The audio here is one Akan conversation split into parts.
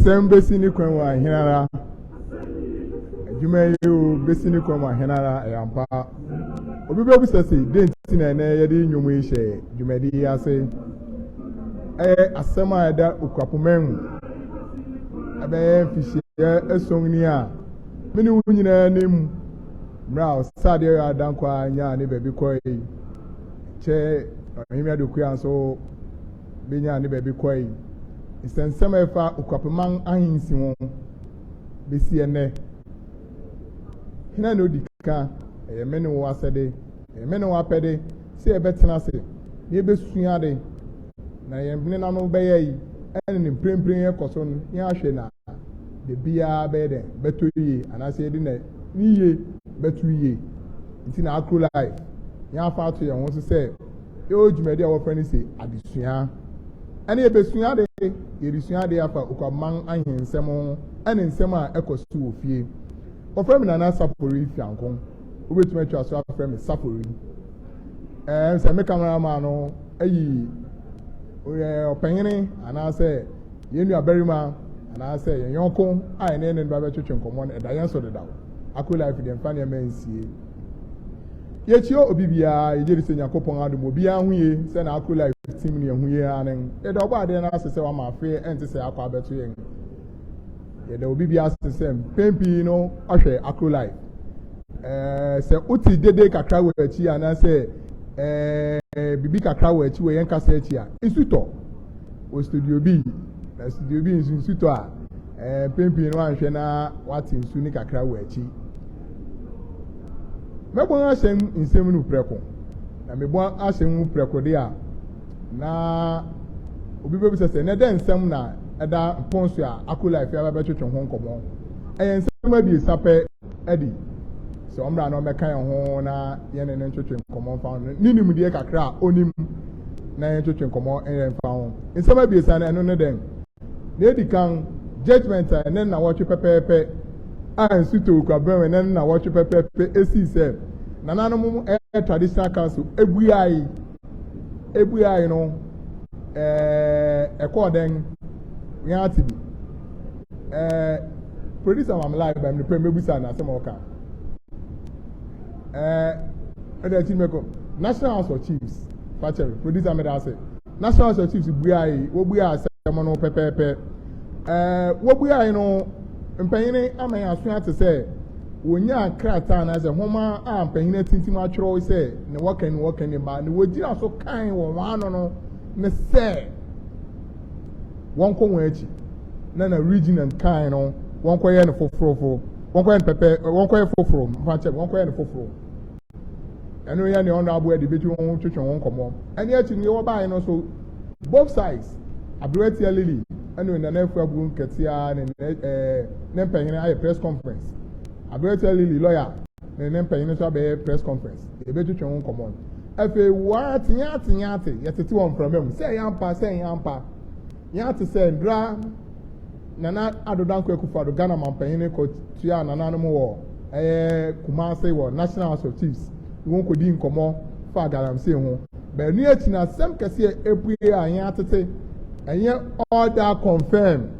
Sembesini kwa hinara Jumeyu besini kwa hinara yampa obi be busase denti na na yedi nyomu ishe jumedi ase asema eda Okuapeman abe fishi esongni a mini wunyina nim mra sade ya dankwa nya ne bebi koi che ohimia de kuya so benya ne bebi koi isensema efa Okuapeman ahinsi won besi ene hina no dika mene wo asede mene wo apede se ebetena se ye besua de na ye mene na no beyi ene ne prempren ekoso no ya hwe na de bia be de beto yi anase de na niye beto yi nti na AKRO life ya fa to ye won so se e ojumede a wo fa ni se adesua ene ye besua de ye besua de afa Okuapeman ahinsem ene nsem a ekoso wo fie ofrem na na sapori fiankon obetuma twa so afrem sapori se me cameraman no ayi opanyene ana se yenu aberima ana se yenyonko ai ne ne ba betwetwe nkomo na edayen so dedaw AKRO life de mfa ne mansie yechio obibia yejeri se Akropong-AKuapem obia huye se na AKRO life team ne huye anen eda oba de na se wa mafe ente se akwa beto yen yeda obibia se pempi no ahwe AKRO life se uti dede kakra we achi ana se bibi kakra we achi we yen kasa achi a isuto o studio B na studio B isuto a pempi no ahwe na wati nsu ni kakra we achi mebo asem nsem nu preko na mebo asem nu preko de a na obibe se na de nsem na eda ponso a AKRO life ya ba twetwe ho nkomo nsem abi sape edi so omra no meka ho na ye ne twetwe nkomo fa ninim de kakra onim na ye twetwe nkomo fa ho nsem abi sa na eno ne den na edi kan judgment na na watwe pepepe a nsuto Okuapeman na na watwe pepepe esi se na nanom traditional council ebuai no ekọden ya tibi producer am live by me mebusa na se moka other team meko National House of Chiefs factory producer me da say National House of Chiefs buai wo buai asem no pepepe wo buai no mpanyine aman aso ate se wonya krata na ze homa a mpanyine tintim atworo se ne wokan ba ne wogina so kan wo wano no ne se wonko wachi na region and kan no wonko ye ne foforo wonko ye pepe wonko ye foforo mfache wonko ye ne foforo eno ye ne ono abo edi betu won twetwe won komo ene achi ne wo bae no so both sides Abreti Lily and when the next room Katia and Nempeng a press conference. Abreti Lily lawyer and Nempeng a press conference. A better to come on. If a what yati, yet two on from him, say yampa, yati say, dra Nana Adodan Kwekufa, the Ghana Mampene, Tia, Nanamo, Kumase, or National House of Chiefs. You won't go in Como, Fagaram saying, but near Tina, some can see every year, and yet all that confirm.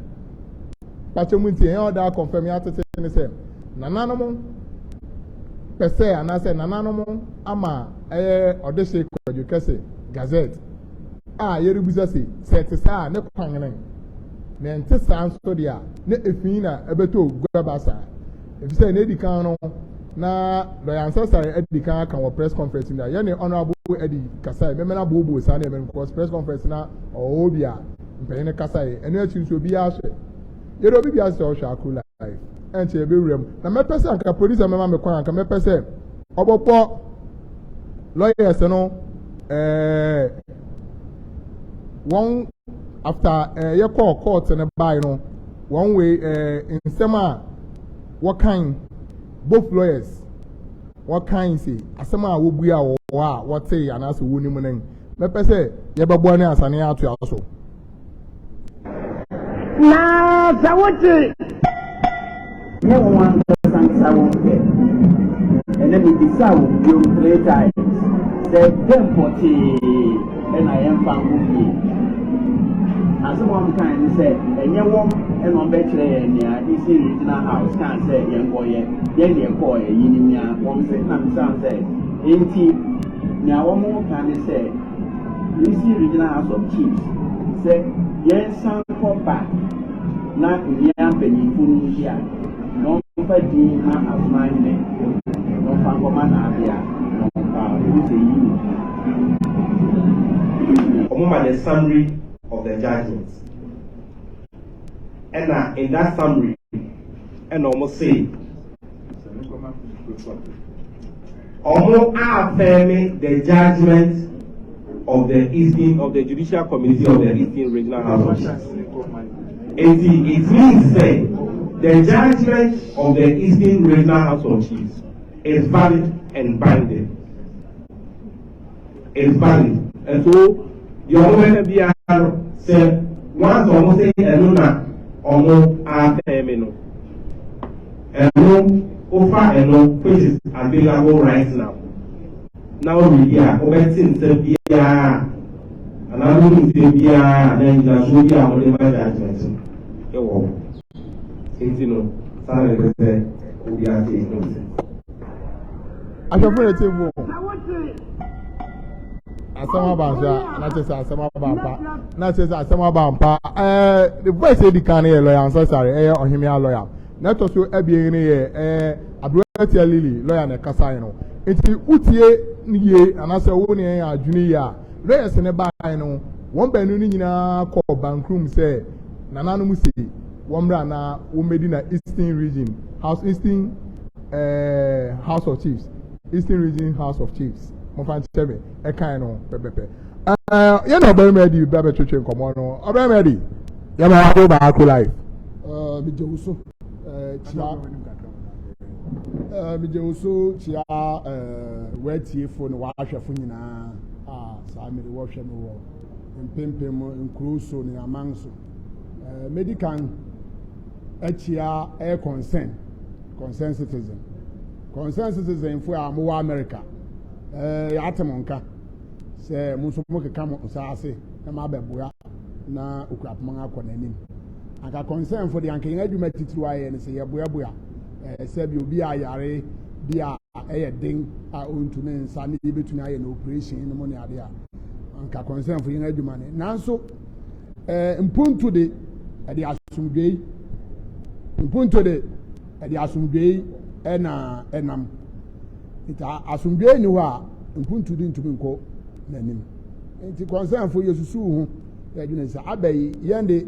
Pachamunti, all that confirm, yati the same. Nanamo, per se, and I said, Nanamo, Ama, or the shake, you can say, Gazette. Yerubuzasi, set a star, no pangling. Nente sans storia ne efina ebeto gwabasa if say na edikano na the ancestor edikan kan press conference na ye ne honorable edi kasai me na bobo sa na me press conference na obia mpene ne kasai eno achi so bia so ye do bia so hwa akula life enche be wurem na me pese anka police mema me kwan anka me pese obopo lawyers no one after you call court and a buy no one way in summer what kind both lawyers what kind say asema will be our what say and as woni munen me pese ye babo ni asane ato aso na zawoti ne one sansawo and then we decide you 3 times say them 40 and I am found as one kind say, and your woman and on better and this regional house can't say, young boy, young boy, Yinia, one say, some say, ain't he? Now, one more kind of say, this regional house of chiefs say, yes, some for back, not young penny food here, no for dinner as my name, no fango manabia, no, the summary of the judgments. And in that summary, and almost say, almost affirming the judgment of the Judicial Committee of the Eastern Regional House of Chiefs. It means say the judgment of the Eastern Regional House of Chiefs is valid and binding. It's valid, and so your woman be say once almost say Eluna almost affirming offer which is available right now. Now we are commenting say and I don't say then you should be our judgment. Asama banza na chesa asama bampa na chesa asama bampa the voice dey kan here lawyer ancestry ohimia lawyer na to so ebie ni ye Abreti Lily lawyer na kasa no enti utie niye anase wo ne adwuni ya lawyers ne ba no won banu ni nyina call bankroom say nananu say womra na wo medi na Eastern Region House of Chiefs Eastern Region House of Chiefs mo fan chebe e kan no pepepe you know very ready baba chuche nkomo no very ready ya ma go ba ko live mi jewuso chia wetie fo no wa hwefo nyina sa me wo hwe no wo mpempem nkruso ni amanso medical achia concern citizen for amu America ya atemonka se muso mo keka mo saase na ma beboa na Okuapeman nanim aka concern for the anken adwuma titiri aye ne se ye boa se bi obi ayare bia den a ontumi nsa ne betumi aye na operation ne mo ne ade a anka concern for yin adwuma ne nanso mpuntu de ade asumdwei enam ita asumdwei ni wa mpuntu di ntumi nko nanim enti concern for yesusu hu ya dwuna sa abai yende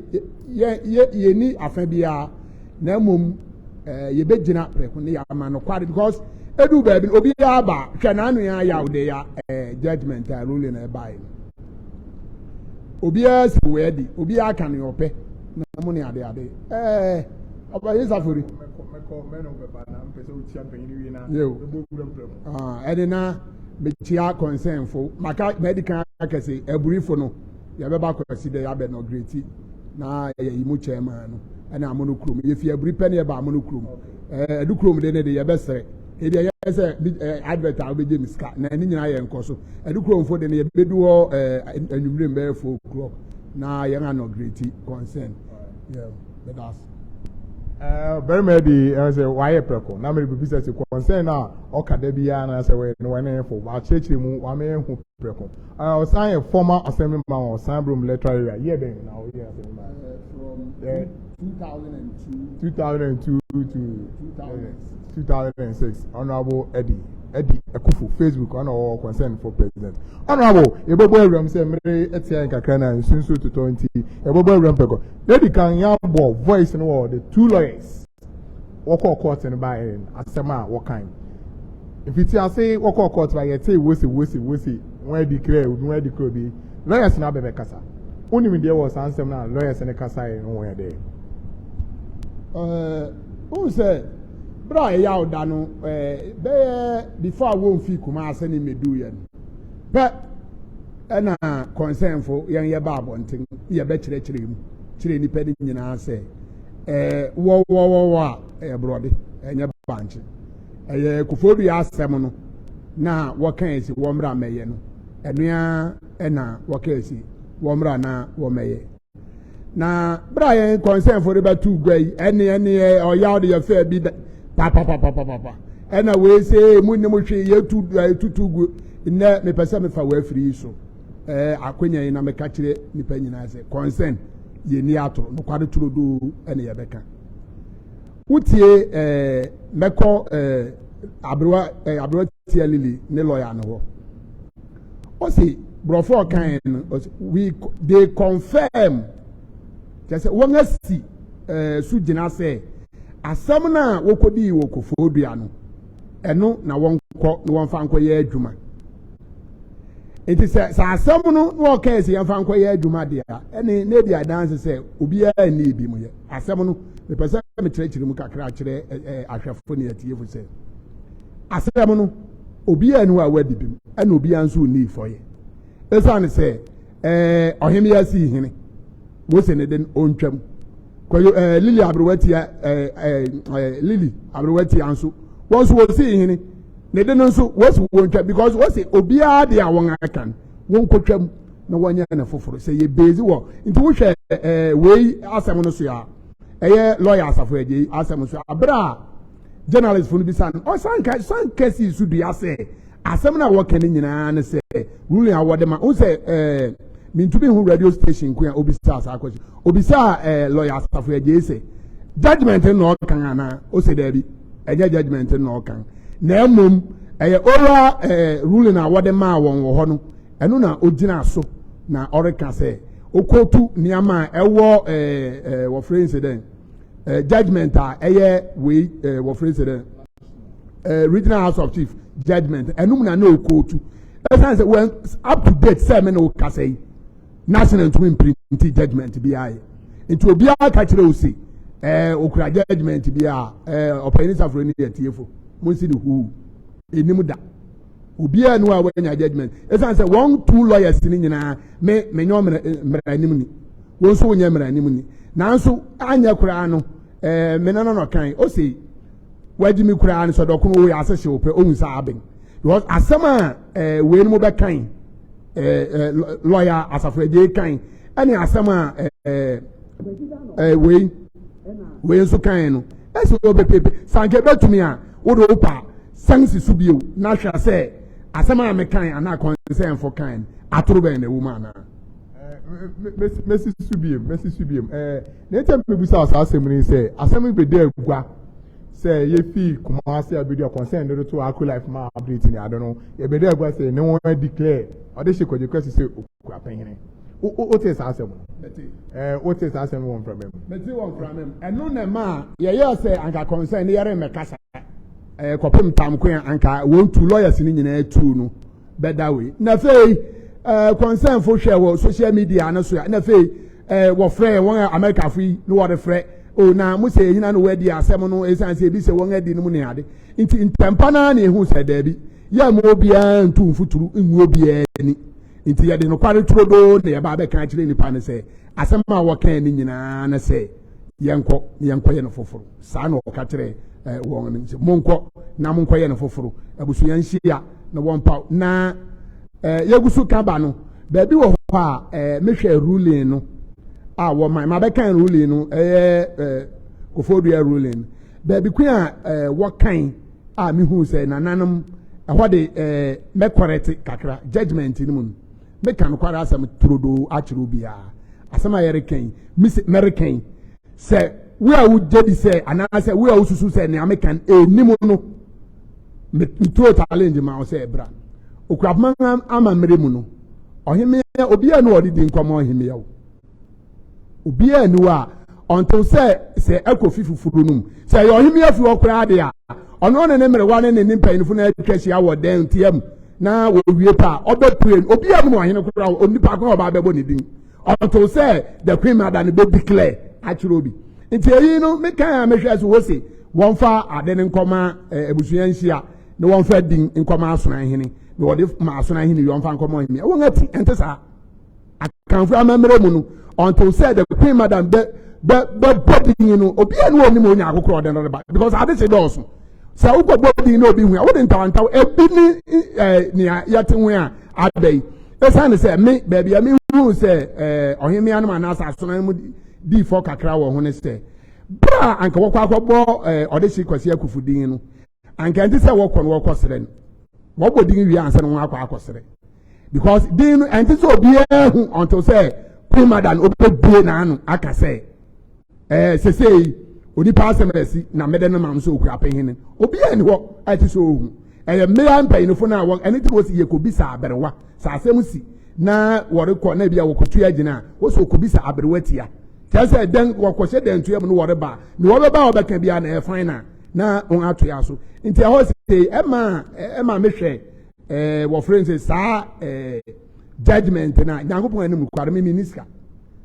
ye ni afa bia na mom ye begina preko ne ya ma no kwade because edu baby obi aba hwe na anu ya yawde ya judgment a rule na bai obiara si wedi obiara kan yo pe na mo ne ade obaye safori edina metia concern fo maka medical akese eburifo no ya be ba kwasi de ya be no great na yi mu chairman no na amono krom ye fi eburi pe ne ba amono krom edu krom de ne de ye be sere e de ye se advert a be je miska na ni nyina ye nkoso edu krom fo de ne ye be du ho anwumre mbe fo krom na ye no great concern yeah but that's very many say why preko na me be say concern na okada bia na say we no na for wa chechire mu wa me hu preko o sign a former assemblyman or Sambrum electoral area here then now here from 2002 to 2006 honorable Eddie Akufu Facebook on our concern for president honorable ebobo ewram say mere etia nkakra na nsunsu to 20 ebobo ewram peko lady kan ya bo voice no the two lawyers work court in by asema what kind if it say work court by say wosi when declare be lawyers na be kasa only when there was answer na lawyers na kasa no where there who said bra ya oda no be before I won fi kuma asani medu ye but na concern for yan ye ba abonten ye be kire mu ni pedi nyina se wo brode enye banche kufodu ya asem no na wo kan esi wo mra meye no enua na wo kan esi wo mra na wo meye na bra ye concern for the two gwai ene o ya de ye fa bi papa ena we say mu ne mo hwe ye tutu gu na me pesa me fa wa free so akonya na me ka kire nipa nyina se concern ye ni ato no kwade turodo ene ye beka utie meko abrowa tia lili ne lawyer no o say brofo kan they confirm just won asi su gina say asam na wokodi wokofodua no eno na wonko na wonfa nko ye adwuma enti se asam no wo ka ese yemfa nko ye adwuma de a ene na di adanse se obi a ni bi mu ye asam no me pese me kire mu kakra kire ahwefo ne atiefo se asam no obi a nu a wadi bi mu ene obi anso ni fo ye esane se ohemi ya si hene wo se ne den ontwam Lily Abrowati anso was see hini ne de no so was won't because was obia de awon akan won kotwam na wonya na foforo say ye bezi wo nti wo hwe we asem no so ya eye lawyer asafo eje asem so abra journalist funu bi san o san kesi su du ya say asem na wo kan nyina na say ruling award ma o say mintubi hu radio station ku ya obisa asa akochi obisa lawyer staff ya jese judgment no kan ana o se da bi eje judgment no kan na emom oral ruling award ma won wo ho no eno na ogina so na oreka se okotu niama ewo wo friends den judgment a we wo friends den regional house of chief judgment enum na okotu esan se when up to date say me no ka say national to print judgment bi aye nti obi aka kire osi okura judgment bi a opinion safro ni etiefo monsi de hu enimu da obi anu a wanya judgment esan say one two lawyers ni nyina me nyo mra nim ni won so wonya mra nim ni nanso anya kura no me no kan osi wadi mi kura no so dokono wo ya asese ope ohun sa aben because asama we no be kan lawyer asafo je kan ani asama we nso kan no esi obepepe sanke betumi a wo do pa sansi subio na hwa se asama me kan ana concern for kan atoro be na woman na Messi subiem na etem pebusa asasem ni se asem be dey agua say ye fi kuma say abedi concern do to Akro life ma update ni I don't know ye be dey agua say ne won declare o de se kwaje kwesi say Okuapeman o te sa asem o te sa asem won from him meti won from him eno na ma ye say anka concern ye re mekasa kopem tam ko anka won two lawyers ni nyina tu no better way na say concern for share social media and so na fe wo frɛ wɔn America fi no wo de frɛ o na mo say hina no wedi asɛm no esan say bi say wɔn adi no mu ne ade nti ntempa na na ehu sɛ da bi ya mo obia ntu mfuturu nwu obia ni nti ya de no kware trodo na ya ba be kan kire nipa ne sɛ asɛm a wɔkan ni nyinaa na sɛ yɛnkɔ yɛ no foforo saa na ɔka kyerɛ wɔn no nti monkɔ na monkɔ yɛ no foforo abusu yɛn hyia na wɔn pa na yegusu kaba no ba bi wɔ hɔ a mehwɛ ruling no a wɔ man ma bɛkan ruling no kofodua ruling ba bi kun a wɔkan a mehu sɛ nananom ɛhɔ de mɛkɔrɛte kakra judgment ni mu meka no kwara asɛm trodo akyerɛ bia asɛm a yɛrekan miss american sɛ we a wogye di sɛ anaasɛ we a wosusu sɛ ne american enimu no metro challenge ma wo sɛ bra Okuapeman ama mmere mu no ɔheme obiara no ɔde di nkɔmɔ ɔheme yawo obiara ni wa ɔnto sɛ ɛkɔ fifufuru no mu sɛ yɛ ɔheme afi ɔkora de a ɔno ne mmere wa ne ne mpanyinfo na atwa hyia wɔ dan tiam na wɔwie pa ɔbɛpue obiara mu ɔhene kora onipa ko ɔba bɛbɔ ne din ɔnto sɛ the queen mother ne bɛ declare akyerɛ obi nti eyi no mekan a mehwɛ so wose wɔn fa ade ne nkɔma abusua nhyia na wɔn fa din nkɔma asona hene na wɔde ma asona hene wɔn fa nkɔma hene wɔn ati ente saa akanfo amamere mu no until said the queen madam bɛ din no obi anu oni mo nya akokoro ɔde no ba because ade se dɔɔso sɛ wokɔ bɔ din na obi hu a wode ntawantaw ebi ni nea yɛte hu a adai esane sɛ me baabi a me hu sɛ ɔheme anum anasa asona mu di fo kakra wɔ ho ne sɛ bra anka wɔkɔ akɔbɔ ɔde hye kwasi akufu din no anka nti sɛ wɔkɔ no wɔkɔ sere no wɔbɔ din wi ansa no akɔ akɔsere because din no nti sɛ obi hu until sɛ queen madam obebie na anu aka sɛ sesei onipa asɛm resi na mede no mam so Okuapeman hene obi ani hɔ ati so ohu mmea mpanyinfo na wɔn ɛne ti wɔ si yɛkɔbisa aberewa sɛ asɛm si na wɔrekɔ na bia wɔkɔtua gyina wɔ so kɔbisa aberewa tia kyerɛ den wɔkɔhyɛ dantua mu no wɔreba na wɔbɛba wɔbɛka bia na ɛfan na wɔn atoa so nti ɛhɔ sɛ ɛma mehwɛ wɔfrɛ sɛ saa judgment na nyankopɔn anim kware me minister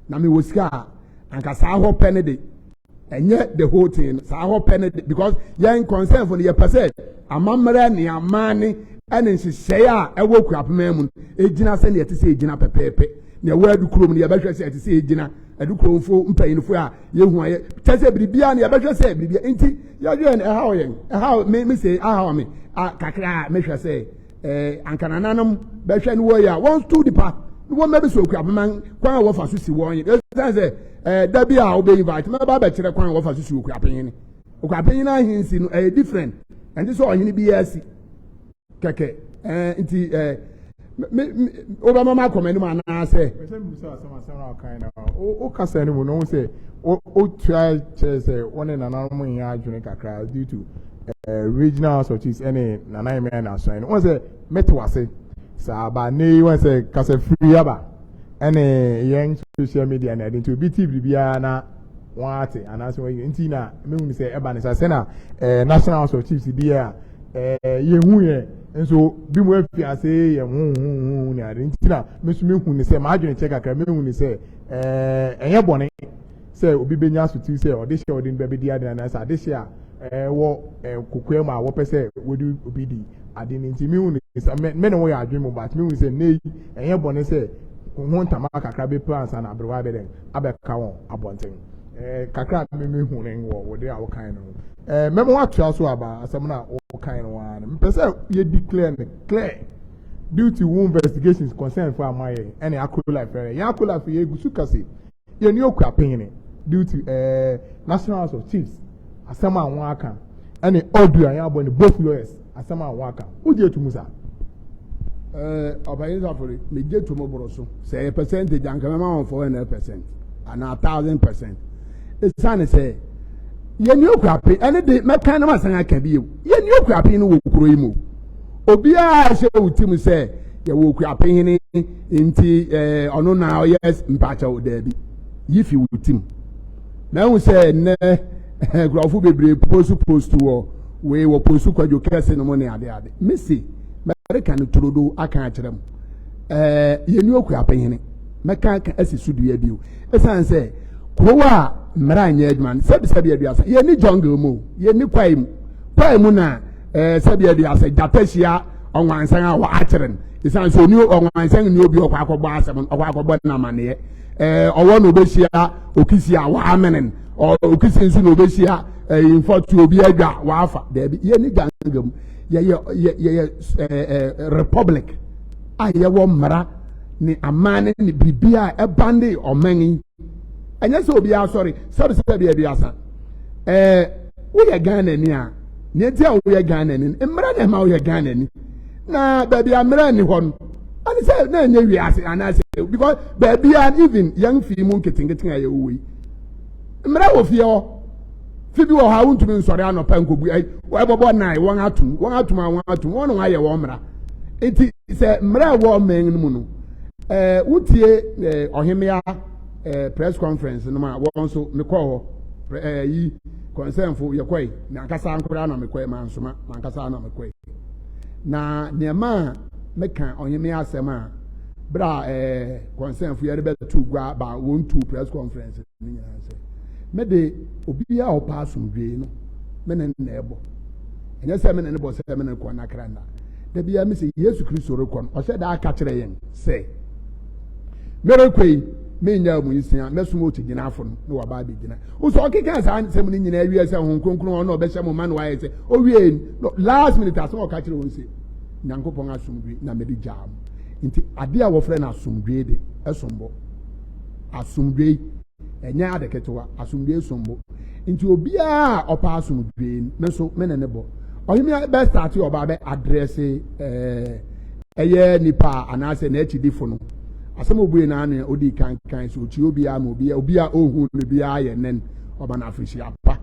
na me wɔ sika anka saa hɔ pɛ ne de ɛnyɛ the whole thing saa hɔ pɛ ne de because yɛn concern for no yɛpɛ sɛ amammerɛ ne amane ɛne nhyehyɛe a ɛwɔ Okuapeman mu ɛgyina sɛ ne yɛte sɛ ɛgyina pɛpɛɛpɛ na ɛwɔ adukurom no yɛbɛhwɛ sɛ ɛte sɛ ɛgyina adukuromfo mpanyinfo a yɛhu a kyɛ sɛ biribia ne yɛbɛhwɛ sɛ biribia nti yɛdwɛ ɛhaw me sɛ ahaw me kakra a mehwɛ sɛ ankanananom bɛhwɛ no wɔ yi a wɔn sto nipa ne wɔn mɛbɛ sɛ Okuapeman kwan a wɔfa so si wɔn yi ɛsiane sɛ da bi a wɔbɛ invite mɛba bɛkyerɛ kwan a wɔfa so si Okuapeman ahensi no ɛyɛ different ɛnti sɛ ɔhene bi yɛ asi kɛkɛ nti obama akɔmɛ no mu anaasɛ o kasa ne mu no sɛ o tua kyerɛ sɛ wɔne nananom nyɛ adwene kakra due to regional house of chiefs ɛne nanan mɛ na asɔn no wɔn sɛ mɛte wase saa aba ne wɔn sɛ kasa firi aba ɛne yɛn social media na ɛde nti obi ti biribiara na wɔn ate anaasɛ wɔn nti na mehu sɛ ɛba ne sa sɛ na national house of chiefs bi a yɛhu yɛ nso bi mu afi ase yɛ hu ne ade nti na mesu mehu ne sɛ maadwene kyɛ kakra mehu ne sɛ ɛnyɛ bɔne sɛ obi benya asotu sɛ ɔde hyɛ ɔde no bɛbɛdi ade na sɛ ade hyɛ a wɔ kokoa mu a wɔpɛ sɛ wɔde obi di ade ne nti mehu ne sɛ me ne wɔyɛ adwene mu but mehu sɛ ne ɛnyɛ bɔne sɛ ho ntama kakra bɛpɛ ansa na aberewa bɛdɛ abɛka wɔn abɔnten kakra mehu ne wɔ wɔde a wɔkan no mɛmo atua so aba asɛm na wɔkan no wa no mpɛ sɛ yɛ declare ne clear due to wo investigations concern for amaye ɛne AKRO life yɛ AKRO life yɛ gusu kase yɛ ni Okuapeman due to national house of chiefs asɛm a wɔn aka ɛne odu a yɛ abɔ ne both lawyers asɛm a wɔn aka wogye etu sa ɔbɛyin safori me gye tu mo boro so sɛ percentage anka mɛma wɔn 400% ana 1000% esane sɛ yɛni Okuapeman ɛne de mɛka na masan aka bi yɛni Okuapeman no wɔ kuro yi mu obiara hyɛ wutim sɛ yɛwɔ Okuapeman nti ɔno na ɔyɛ mpakyɛw daabi yifi wutim mɛhu sɛ nnɛ nkurɔfo bebree post wɔ wei wɔ post kwadwo kɛse no mu ne ade mesi mɛreka no torodo aka akyerɛ mu yɛni Okuapeman mɛka asi so dua bio ɛsan sɛ kurow a mmara nyɛ adwuma no sɛbi aduasa yɛni jungle mu yɛni kwai mu na sɛbi aduasa gyata hyia ɔnwansan a wɔakyere no ɛsan sɛ oni ɔnwansan ni obi ɔkɔ akɔbɔ asɛm ɔkɔ akɔbɔ namaneɛ ɔwɔ na obɛhyia okisi a wɔamenen okisi nso na obɛhyia infɔtu obi adwa wɔafa daabi yɛni jungle mu yɛyɛ republic a yɛwɔ mmara ni amane ni bibia ɛbande ɔman ɛnyɛ sɛ obi asɔre sɛbi aduasa woyɛ Ghana ni a ne ti a woyɛ Ghana ni mmara na ma woyɛ Ghana ni na baabi a mmara ni hɔ no ani sɛ na nyɛ wiase anaasɛ because baabi a even young fi mu nketenketen a yɛwɔ yi mmara wɔ fie hɔ fi bi wɔ ha wontumi nsɔre anɔpa nkobu wɔbɔbɔ nan wɔn atum wɔn no ayɛ wɔn mmara eti sɛ mmara wɔ ɔman no mu no wotie ɔhemea press conference no ma wɔn nso mekɔ hɔ yi concern fo yɛkɔe na ankasa nkora na mekɔe ma nsoma na ankasa na mekɔe na nneɛma a meka ɔhemea asɛm a bra concern fo yɛde bɛtu gua ba wɔn tu press conference no nyinaa sɛ mede obi a ɔpa asomdwee no mene na ɛbɔ ɛnyɛ sɛ mene ne bɔ sɛ mene kɔ nakra na da bia me sɛ Yesu Kristo rekɔ no ɔhyɛ da aka kyerɛ yɛn sɛ merekɔi menya mu isia mesom o gyina afo no na waba abegyina uso okeka saa nsɛm no nyina awie sɛ hon kronkron ɔno ɔbɛhyɛ mo man wayɛ sɛ owie last minute asɛm ɔka kyerɛ wɔn sɛ Nyankopɔn asomdwe na mede gyam nti ade a wɔfrɛ na asomdwe de ɛsombo asomdwe ɛnya adeketewa asomdwe sombo nti obiara ɔpa asomdwe nso mene ne bɔ ɔhemia bɛ start ɔba bɛ address ɛyɛ nipa anaasɛ na akidifo no asɛm obuye na anu odi kan so chi obiara ma obiara ohun ne biara yɛ nen ɔba na afirisi apa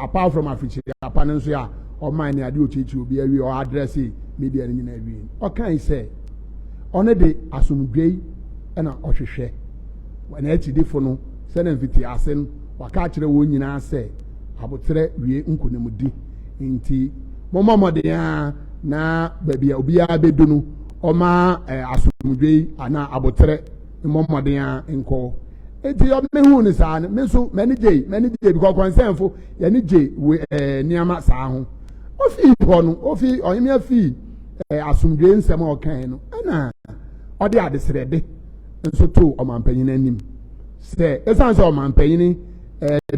apart from afirisi apa no nso a ɔman ne ade ochichi obiara wi ɔ address media ne nyina wi ɔkan sɛ ɔne de asomdwei ɛna ɔhwehwɛ na akidifo no sɛ na mfiti ase no waka kyerɛ wɔn nyinaa sɛ abotrɛ wie nkonimdi nti momɔmɔden na baabi a obiara bɛdu no ɔma asomdwei ana abotrɛ momɔden nkɔ enti ɔmehu ne saa no me nso mani gye because concern fo yɛne gye nneɛma saa ho ofi hɔ no ofi ɔhemia fi asomdwei nsɛm a ɔkan no ɛna ɔde adesrɛde nso to ɔmanpanyin anim sɛ ɛsan sɛ ɔmanpanyin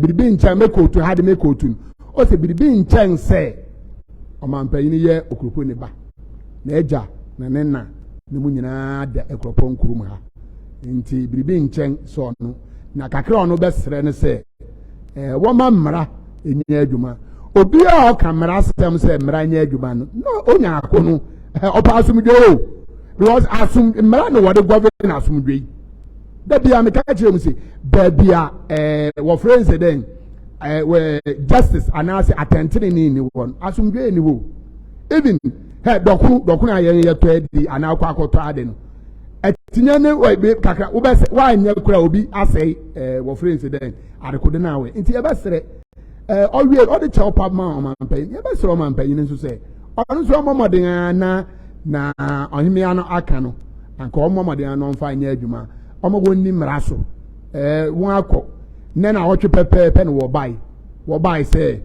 biribi nkyɛn mɛkootu ha de mɛkootu no ɔsɛ biribi nkyɛn sɛ ɔmanpanyin yɛ okuropo ne ba na agya na ne na ne mu nyinaa da Akropong kurom ha nti biribi nkyɛn sɛ ɔno na kakra ɔno bɛsrɛ no sɛ wɔma mmara ɛnyɛ adwuma obi a ɔka mmara asɛm sɛ mmara nyɛ adwuma no na onya ako no ɔpa asomdwe o because mmara no wɔde govern asomdwe da bia meka kyerɛ mu sɛ baabi a wɔfrɛ nsɛ dɛn justice anaasɛ atɛntene ni wɔ no asomdwe ni wɔ even dɔkono a yɛn yɛtɔ adi anaa akɔ akɔtɔ ade no ɛtinya ne kakra wobɛsɛ woanyɛ kora obi asɛe wɔfrɛ nsɛ dɛn adekode no awɛ nti yɛbɛserɛ ɔwie ɔde kyɛw pa ma ɔmanpanyin yɛbɛserɛ ɔmanpanyin nso sɛ ɔno nso ɔmmɔmmɔden na ɔhemea no aka no anka ɔmmɔmmɔden no ɔmfa nyɛ adwuma ɔmo wɔnni mmara so wɔn akɔ nne na ɔtwe pɛpɛɛpɛ no wɔbae sɛ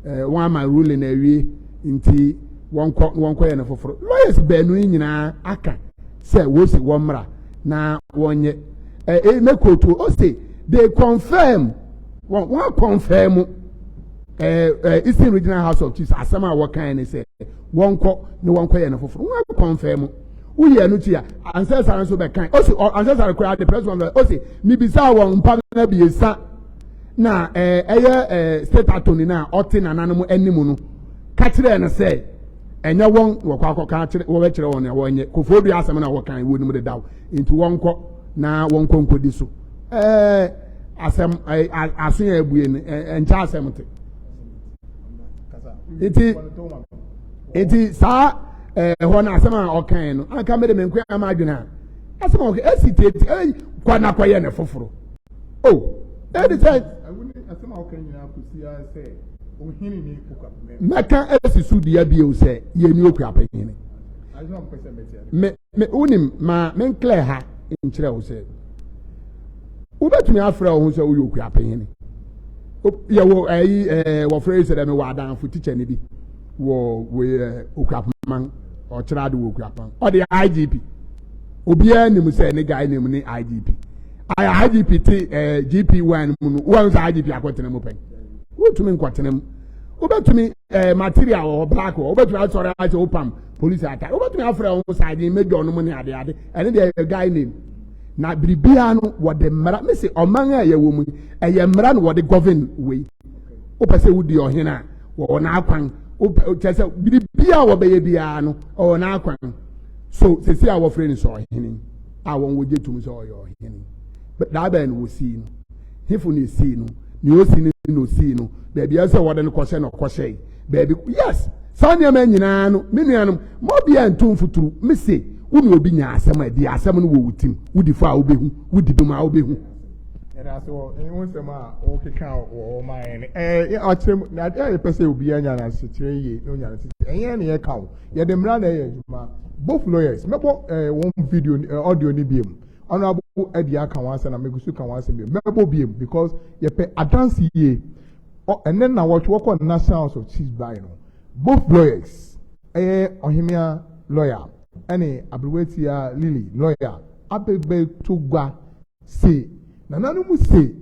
wɔn ama ruling na awie nti wɔnkɔ yɛ no foforɔ lawyers baanu yi nyinaa aka sɛ wɔsi wɔn mmara na wɔnyɛ mɛkootu ɔsi they confirm wɔn confirm Eastern Regional House of Chiefs asɛm a wɔkan ne sɛ wɔnkɔ yɛ no foforɔ wɔn confirm woyɛ no tia ancestor nso bɛkan ɔsi ancestor kora the president ɔsi mibisa wɔn mpa na biesa na ɛyɛ state attorney na ɔte nananom anim no ka kyerɛ no sɛ ɛnyɛ wɔn wɔkɔ akɔka kyerɛ wɔbɛkyerɛ wɔn na wɔnyɛ kofoɔ bi asɛm na wɔkan wɔ nim de daw nti wɔnkɔ na wɔnkɔ nkɔdi so asɛm aso yɛ abue no nkyɛ asɛm te nti saa ɛhɔ no asɛm a ɔkan no anka mede me nkwa ama adwene a asɛm a ɔka ɛsi tete kɔ na kɔyɛ ne foforɔ ɛde sɛ asɛm a ɔka nyinaa kɔsia sɛ ohini ni Okuapeman mɛka ɛsi so dua bio sɛ yɛni Okuapeman me unim ma men clear ha nkyerɛ wo sɛ wobɛtumi afrɛ wo ho sɛ woyɛ Okuapeman yɛwɔ ayi wɔfrɛ yi sɛ dɛ me wɔ adanfo teacher ne bi wɔ Okuapeman ɔkyerɛ ade wɔ Okuapeman ɔde IGP obiara nim sɛ ne guy nim ne IGP IGP te GP1 mu no wɔn sɛ IGP akɔtena mu pɛn wotumi nkɔtena mu wobɛtumi material wɔ black wɔ wobɛtumi asɔre akyɛ wopam police attack wobɛtumi afrɛ wo side major no mu ne ade ɛne deɛ guy name na biribiara no wɔde mmara me se ɔman a yɛwɔ mu ɛyɛ mmara no wɔde govern wei wopɛ sɛ wodi ɔhene a wɔwɔ n'akwan kyɛ sɛ biribiara wɔbɛyɛ biara no ɔwɔ n'akwan so sɛsi a wɔfrɛ no sɛ ɔhene a wɔn wɔgye tum sɛ ɔyɛ ɔhene daa bɛn no wɔsii no hefo no ɛsii no ne ɔsii no na ɔsii no baabi ɛsɛ wɔde no kɔhyɛ no kɔhyɛ baabi yes saa nneɛma nyinaa no me nuanom mɔbea nto mfuturu me se wo ne obi nya asɛm a di asɛm no wɔ wo tim wodi fa a wobɛhu wodi bem a wobɛhu ɛda so ɛho nsɛm a wɔkeka wɔ ɔman no ɔkyerɛ na yɛpɛ sɛ obiara nya nasekyerɛ yie na ɔnya nasekyerɛ ɛnyɛ ne yɛka wo yɛde mmara na ɛyɛ adwuma both lawyers mɛbɔ wɔn video audio ni biem honorable adi aka wɔn asɛm na megusu ka wɔn asɛm biem mɛbɔ biem because yɛpɛ adansi yie ɛnɛ na wɔkɔ national house of chiefs by no both lawyers ɛyɛ ɔhemia lawyer ɛne aberewatia lily lawyer abɛbɛ to gba se na nanu se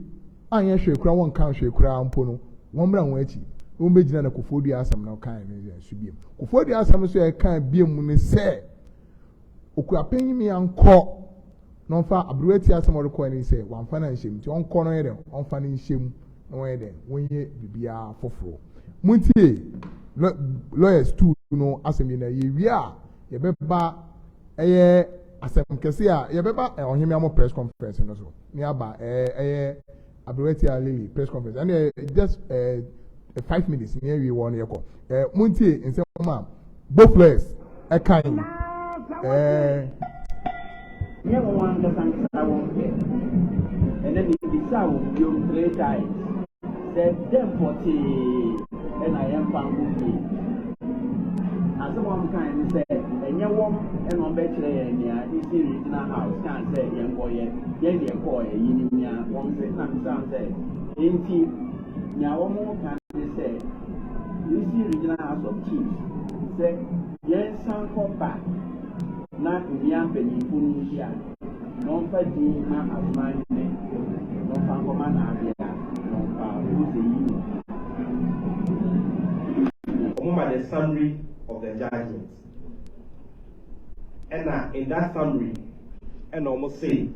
anyɛ hwɛ kura wɔn kan hwɛ kura mpo no wɔn mmerɛ wɔn akyi wɔn bɛgyina na Kufuor asɛm na ɔkan no yɛ nso biem Kufuor asɛm nso yɛ kan biem mu ne sɛ Okuapeman yankɔ na ɔmfa aberewatia asɛm ɔrekɔ ne sɛ wɔamfa na nhyɛm nti ɔnkɔ no yɛ dɛ ɔmfa ne nhyɛm na wɔyɛ dɛ wɔnyɛ biribiara foforɔ muntie lawyers too no asɛm yi na yɛwie a yɛbɛba ɛyɛ asɛm kɛse a yɛbɛba ɔhemia mo press conference no so ne aba ɛyɛ aberewatia lily press conference ɛne just 5 minutes ne awie wɔ no yɛkɔ muntie nsɛm a both lawyers ɛkan nye wɔn ankasa nkasa wɔn pɛ ɛnna ne bisa wɔn biom 3 times sɛ dɛm pɔtee ɛna yɛn fa ngo fie asɛm wɔn kan ne sɛ ɛnyɛ wɔn ɛna wɔn bɛkyerɛ yɛn nea esi regional house kan sɛ yɛn kɔ yɛn deɛ kɔɔ yɛ yi ne nea wɔn sɛ na bisa sɛ enti nea wɔn kan ne sɛ esi regional house of chiefs sɛ yɛn san kɔ back na mmea mpanyinfo no hyia na ɔmfa din na asoma ne na ɔmfa nkɔma na abea na ɔmfa ɔsɛ yi ɔmoma the summary of the judgment ɛna in that summary ɛna ɔmo say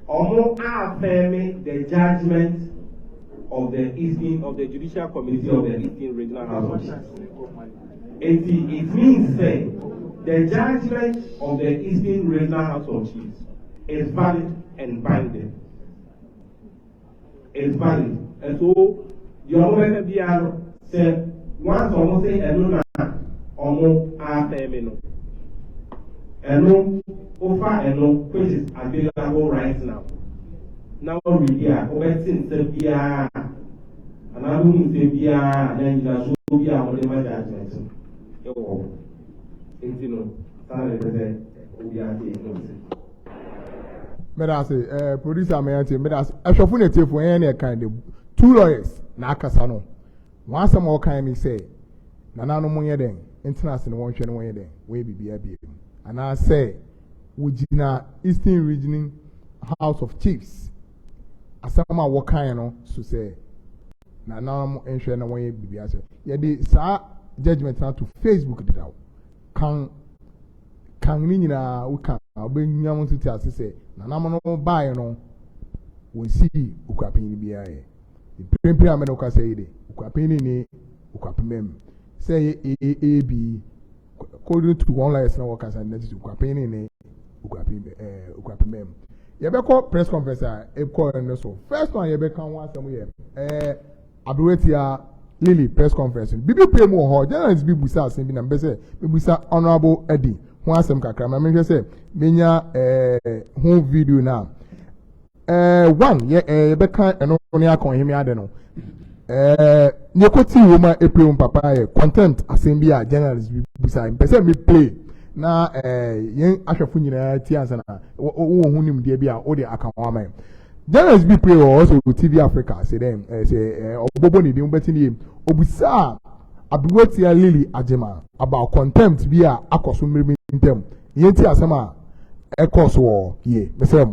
ɔmo affirm the judgment of the judicial committee of the Eastern Regional House. It means that the judgment of the Eastern Regional House of Chiefs is valid and binding. It's valid. And so, the only BR said, once almost say, and no, almost AFM, and no, offer and no, which is available right now. Now, we are obeying the BR, and I will say BR, and then you are so BR on the judgment. Medase producer mayante medase ahwefo na tefo en na kan de 2 lawyers na akasa no one asem o kan mi say nananom monye den international ne wonhwe ne wonye den we bibia bia ana say wogina Eastern Regional House of Chiefs asem a wo kan no so say nananom enhwe na wonye bibia say ye de sa judgment na to Facebook did out kan ni nyina wo kan obenya mo titi ase se na nam no bae no won si Okuapeman bia ye prempre amena ka say de Okuapeman ni Okuapeman say ab according to one license na workers and next Okuapeman ni Okuapeman ye be call press conference e call no so first one ye be kan one asem ye aberewatia Lily press conference bibi pay mo ho journalist bi busa asem bi na be say be busa honorable Eddie ho asem kakra ma me hwe say menya ho video na one ye be kan eno ne akon hemi ade no nyekoti woma April papa content assembly a journalist bisa mpese me play na yen ahwefo nyina ti ansa na wo hu nim de bia o de aka wa man journalist be play also TV Africa say them say obobo ni dem beti ni obusa abuwati Lily Ajema about contempt bi a akoso mmiri ntem yen ti asema ekos wo ye mesem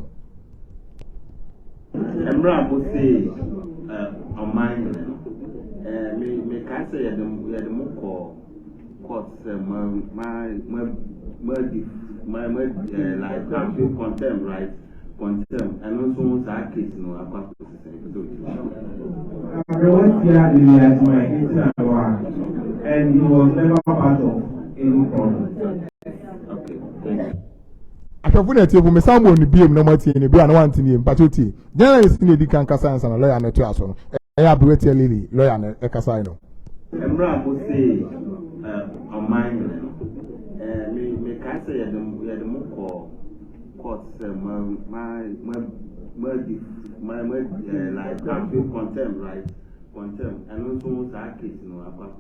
Emra bo say on mine me ka say ya dem ko court my like contempt, right? Contempt, and also that case no about I went here in and he was never part of any problem. Okay. Akafuna etibu me sambo ni biem no mati ni bia no wanti ni mpatoti journalist ni di kan kasa ansa na lawyer na to aso no ya Abuwati Lily lawyer na e kasa no Emra bo say on mine me ka say ya dem ko court my like contempt, right? Contempt, and also that case no about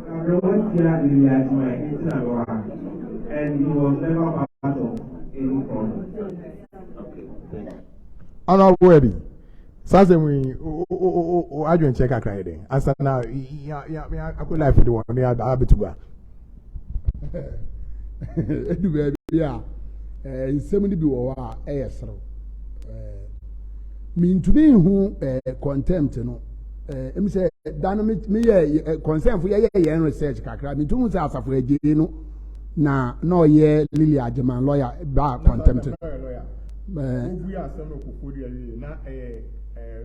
I went here in and he was never part of any problem. Okay. ana wori sase we o adwen check akra ide asa na ya akọ life de won ya abetuga edu be bia nsem ni bi wo a eyesro mintumi hu contempt no emi say dynamic me ye concern for ye research kakra mintumu say asafo eje no na ye Lily Ajema lawyer ba contempt lawyer we are some of Kufuria na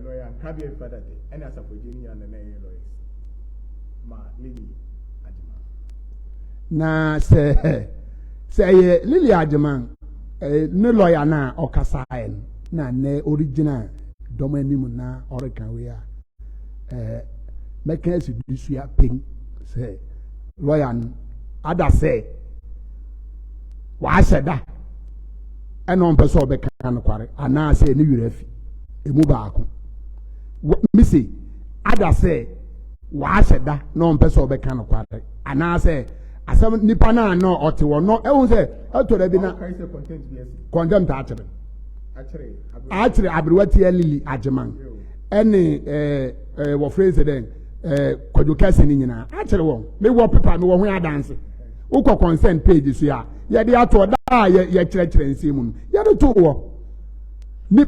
lawyer Kabie father de and asafo eje ni na lawyer ma Lily Ajema na say Lily Ajema ne lawyer na okasa na ne original domanium na orika we a meka ADESUA ping say lawyer ada say wa seda eno on person obeka no kware ana say ne wirafi emu baako mi say ada say wa seda no on person obeka no kware ana say asem nipa na no ote wo no ehun say atora bi na contempt actually Abuwati Lily Ajema any wo phrase den Kwadwo kase ni nyina actually wo me wo paper me wo ho adanse ukọ consent page so ya ye de ato da ye kyerɛkyerɛ nsɛm ye de to wo ni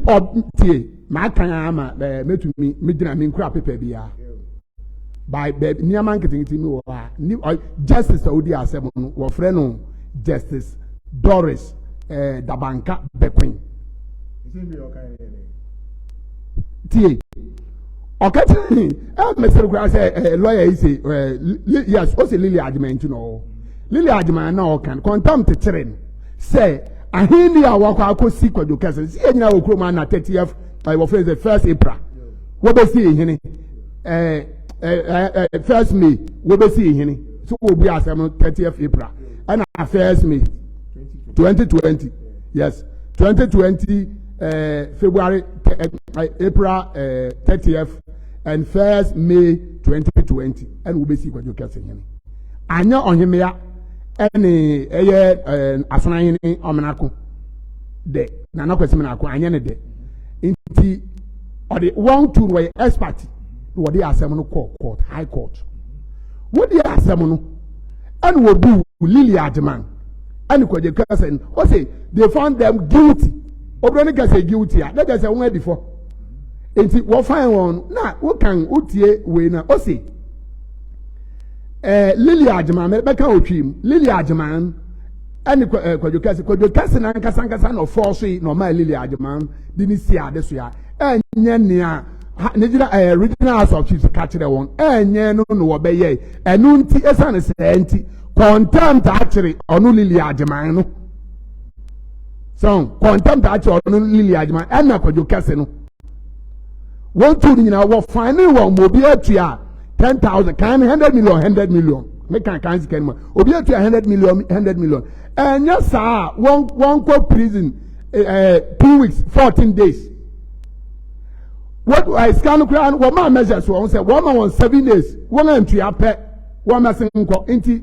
tie ma kan ama metumi me gyina me nkura paper bia by niaman ketingiti mi wo ni justice odi asɛm no wo frɛ no Justice Doris Dabanka Bekwin tie okay Mr. Kura say lawyer is yes o say Lily Ajema no Lily Ajema na o kan contempt tiren say ahini a wakọ akosi Kwadwo kase si enyina okroma na 30th wo phrase the 1st April wo be si ehini 1st May wo be si ehini so obi asem 30th April and 1st May 2020 yes 2020 February April 30th and 1st May 2020 and we be see Kwadwo kase ehini anya ohemea ene asona hene omenako de na nakwese menako anya ne de nti odi one to we expert wo de asem no court high court wo de asem no and wo bu Lily Ajema and Kwadwo kase o say they found them guilty obroni kase guilty a they say won before nti wo find one na wo kan utie we na o say Lily Ajema me beka otwim Lily Ajema ani Kwadwo kase na nkasa no force no ma Lily Ajema di ni si ADESUA enye nea ne gira regional house of chiefs ka kire won enye no wo be ye enu nti esane se nti contempt actually onu Lily Ajema no so contempt actually onu Lily Ajema na Kwadwo kase no won tu ni na wo fine wo mo bi atua 10,000 can 100 million make can see can obi atu 100 million and yes sir one go prison 2 weeks 14 days what I scan crown, what my measures were on say 1 month 7 days, 1 and 3 pet, 1 messing into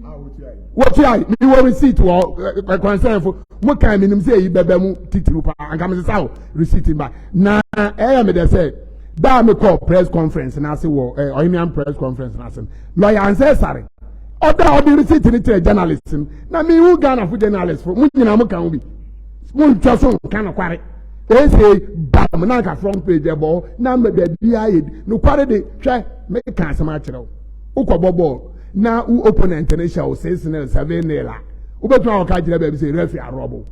what I me will receipt or concern for what kind minimum say you bebemu titrupa and come out receipt by na I me say that me call press conference and I say well or him press conference and I say lawyer answer sorry other I'll be receipt in the journalism na me who Ghana for journalists for mujina mo kan bi mo twaso kan kware they say bam na ka front page e bo na me be aye no kware de hwe me kan sama kire ukobobo na u opponent international says na 7 naira ubetu a ka kire be say referee arobo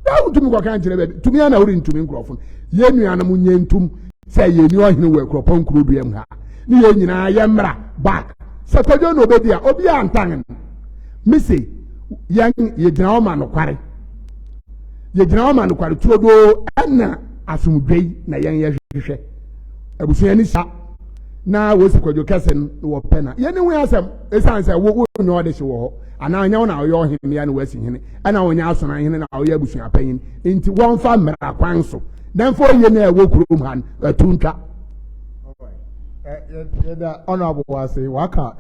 na utumi ko kan kire be tumi na uri ntumi nkrofo ye nua na munye ntum say ye ni ohene we Akropong-AKuapem ha ni ye nyina ye mra back satojo no obedia obi antan me say yan ye gina o ma no kware ye gina o ma no kware tuodo ana asumdwei na yan ye hwehwe abusuya ni sa na wo sikwadwo kesen wo pena ye ne hu asem esan se wo nyo de hye wo ho ana anya na oyo hene ya na wasi hene ana onya asona hene na oyo abusuya panyin nti won fa mra kwan so dan fo ye na wo kurom han atuntwa the honorable was a waka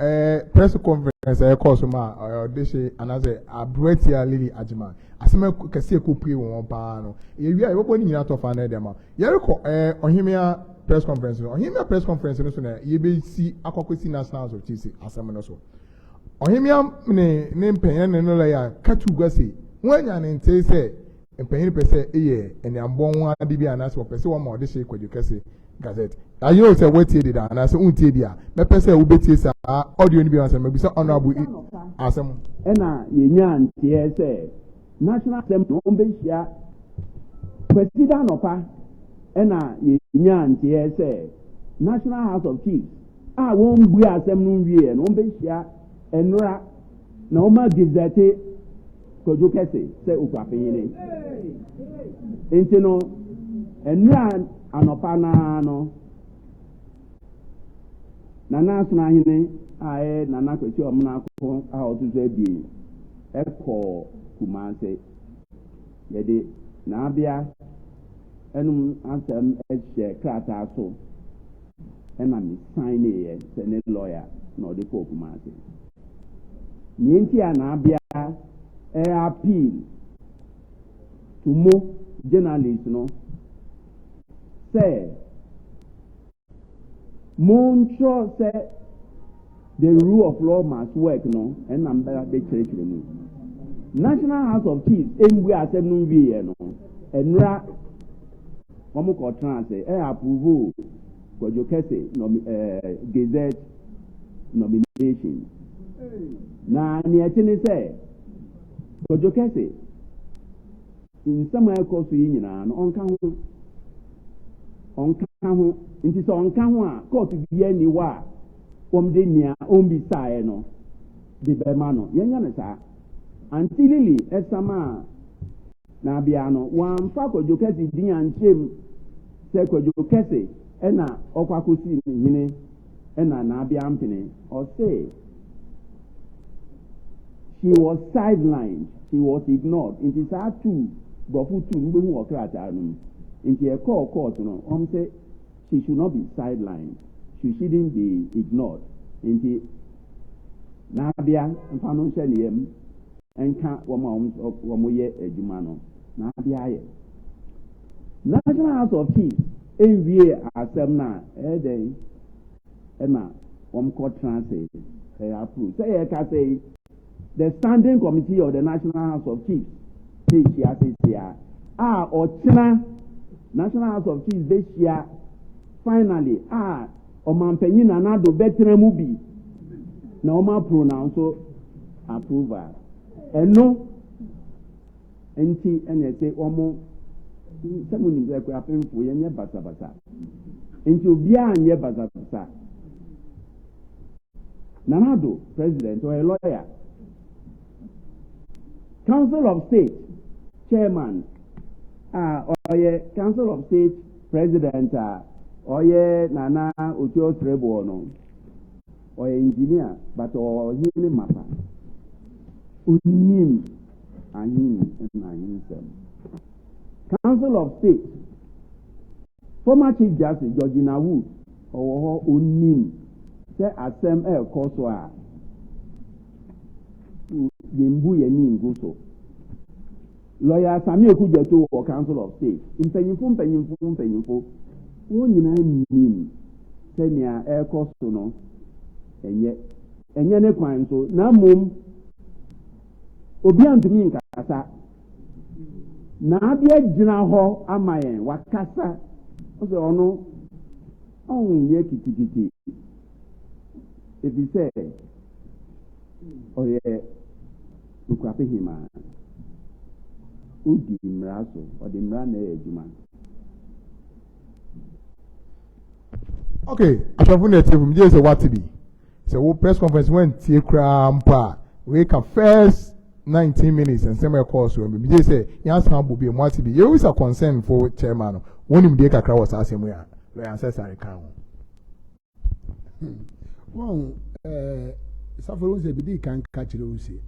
press conference course ma this another abretia lily ajima asema kase ko pray won pa no ye wi a wo boni nyina to fa na dem ye rekọ ohimia press conference no so na ye be si akokosi national of chiefs asema no so ohimia ne mpenye ne no la ya katu gwase wanya ne nte se mpenye pese eye ene ambon wa ade bi anase wo pese wo ma ode she kwadwo kase gazette ayo say wetie did and say untie dia me pese wo betie sa audio ni bi answer me bi say honorable asem ena ye nya ntie say national assembly no be hia president opa ena ye nya ntie say national house of chiefs won bu asem no wie no be hia enura na o ma gazette kojo kese say Okuapeman enti no enura anopa na no nana suna hine ae nana kwesi omna ko a otuzo ebie eko Kumase yede na abia enum ansem ehye krata so ena mi sign ye se ne lawyer no de ko Kumase ni enti na abia appeal to mo journalist no say Montreux say the rule of law must work no and number be church mu National House of Chiefs embu asem no wie no enra omo ko trans approve Kojo Kese Gazette nomination na ni etini say Kojo Kese in some course yi nyina no onka ho nti so onka ho a court bi ani wa de nia ombi sae no de be ma no yenya ne sa antilili esama na bia no wan fa Kojo Kese din anchem se Kojo Kese ena okwakosi ni hine ena na bia mpene or say she was sidelined, she was ignored. It is our two brofu two mbu okrata no nti e call court no say she should not be sidelined, she shouldn't be ignored. Nti na bia mfa no hye ne yam enka wo ye adwuma no na bia ye National House of Chiefs enwie asem na den ena court transit approve say ka say the standing committee of the National House of Chiefs ochina National House of Chiefs be shia finally omampanyin anado betra mu bi na oma pronounce approval eno enti ene say omo semuni be Akropong fo yenye basa enti obia anye basa nanado president or a lawyer Council of State chairman Council of State president Nana Otio Trebo no engineer but him mapa unim ahin sem Council of State Former Chief Justice Georgina Wood or Onim said Assem El Koswa Yimbu Yenin Guso. Lawyer Samuel Kujato or Council of State. In Penyfum, one Nim Senia El Costono, and yet crime so now mum Obian to me in Casa. Now be a general Amayan, Wakasa. Also, no, kitty. If you say, oh, yeah, Okuapeman, Udi Mraso, or the Mrane Juman. Okay, I shall put it from just a what to be. So, press conference went to Krampa. We can first 19 minutes and semi course. When we just say, yes, how will be a what to be. You always a concern for chairman. When you make a crowd was asking me, the ancestral account. Well, Safaros a bidi can catch Lucy.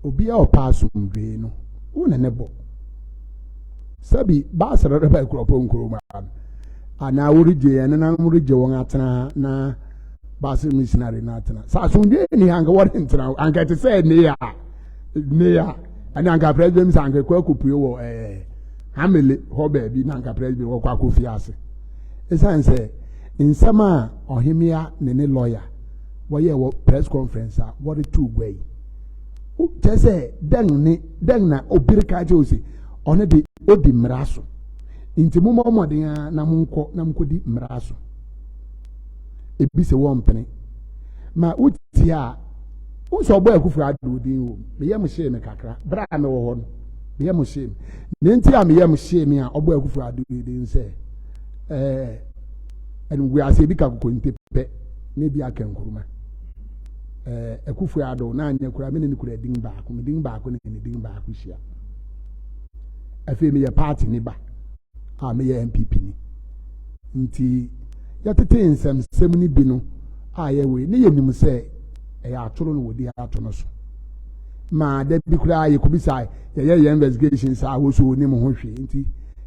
Obia or pass on Greno. One and a bo. Sabi, Bass or Akropong-AKuapem. And now would you and I would go on at na Bass missionary Natana. Sassun, any anger what into now, and get to say near, and Anka President's Anka Kwaku. Hamile hobe bi na nka president wo kwa kofi ase esan say in sama ohimia ne lawyer wo ye wo press conference a wo de tu gwai o te say den na obirika je osi one de odi mraso nti mo moden na mko di mraso ebi se wo mpene ma uti a wo so boy akufu adu din o me ye mo share me kakra bra me wo ho no me am shame nenti am yam shame a obo akufu adu din say and we are say bi ka kokonte pe ne bi aka nkuruma akufu adu na anya kura me ne kura din baako me din baako ne din baako hia afi me ye party ni ba a me ye MPP ni nti ya tete nsem ni bi no a ye we ne ye nim say ya atoro no wodi ato no so ma da bi kura ye kubisa ye investigations a wo so ni mo ho hwe nti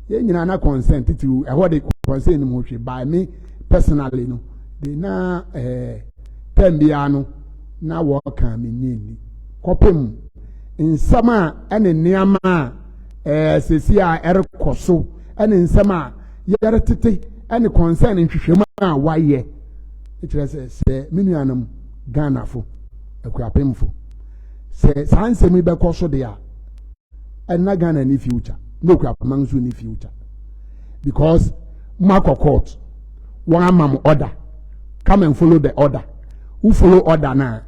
ye nyina na consent to e ho de consent ni mo hwe by me personally no de na tembia no na wo kan me nyini kopem nsama ene niama sesi a erkoso ene nsama yere tete ene consent nhwehwem a waye ekire se menuanam Ghana fo Akuapem fo se sanse mi be koso de a na Ghana ni future no Okuapeman so ni future because Marco court one am order come and follow the order who follow order na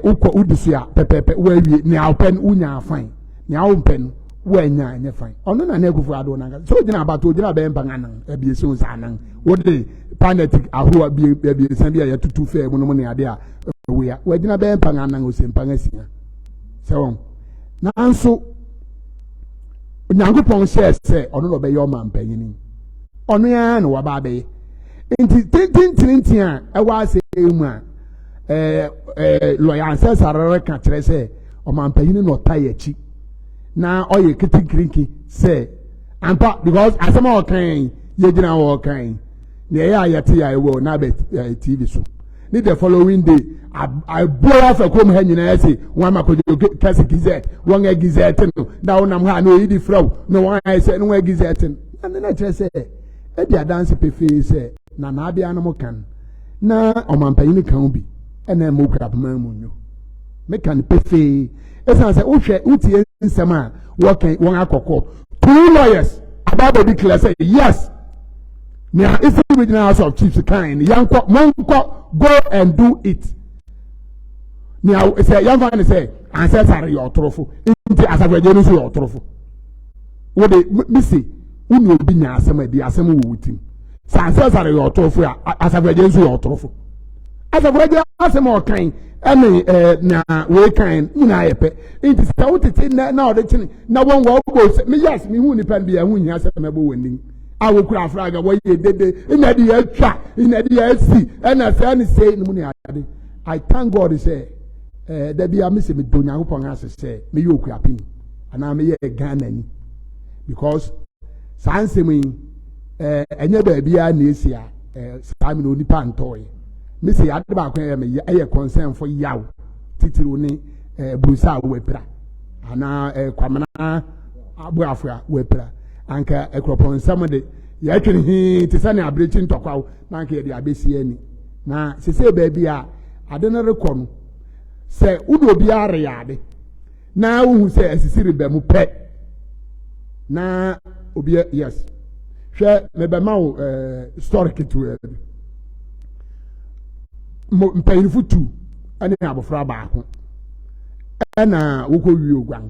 uko udisua pepepe we ni open unya fine ni open we nya nya fine ono na Akufo ado na so gina abato gina be mpanganan ebieso sanan wo de panetic ahua bi san bia ya tutu fe mu no ne ade a we ya we gina be mpanganan o se mpangasia se won na anso Nyankopon se ono no be yo man panyini ono ya na waba be nti tintin a e wa se mu a lawyer ancestral ka kire se o man panyini no tayachi na oye kitikiriki say ampa because asema okan ye gina wo kan na ya yati ya ewo na be TV so ni the following day I blow off a come hen na say one makojo kasi gizet one gizet no da wonam ha no yidi fraw no one I say no gizet na kire say e dia dance pefe say na abia no kan na omampanyi kan bi na mo Okuapeman munyo me kan pefe esan say uhwe utie nsema working one akoko two lawyers about the declare say yes now it's the original House of Chiefs kind yanko monko go and do it now say young man say ancestral your trofo inti asafeje so your trofo wo de me say unu obi nya asema di asema wo wutim say ancestral your trofo asafeje so your trofo asafeje asema okan ene na we kan ina yepe it say wotete na odete na won wo go me yes me hu ni pan bia hu nya asema bo wani awo kura afraga wo ye dede ina di ya twa ina di ya si ena say ni say no ni ade I thank God say da bia me se me do Nyankopon asese me ye Okuapem ana me ye Ghana ni because sansemi enye baby a na esi a saa mi no nipa ntoye me say ade ba ko e concern for yaw titiru ni brusa wepra ana kwamana abuafo a wepra anka ekropon sam de ya twene hi te sane abrechi ntokwa na anka de abesi ani na sese baby a ade no rekọ no se udo obi are yade na uhu se asisiri be mu pe na obi yes hwe mebe ma wo story kitu mpanyinfo tu ane abofra baako na wokọ wi ogwan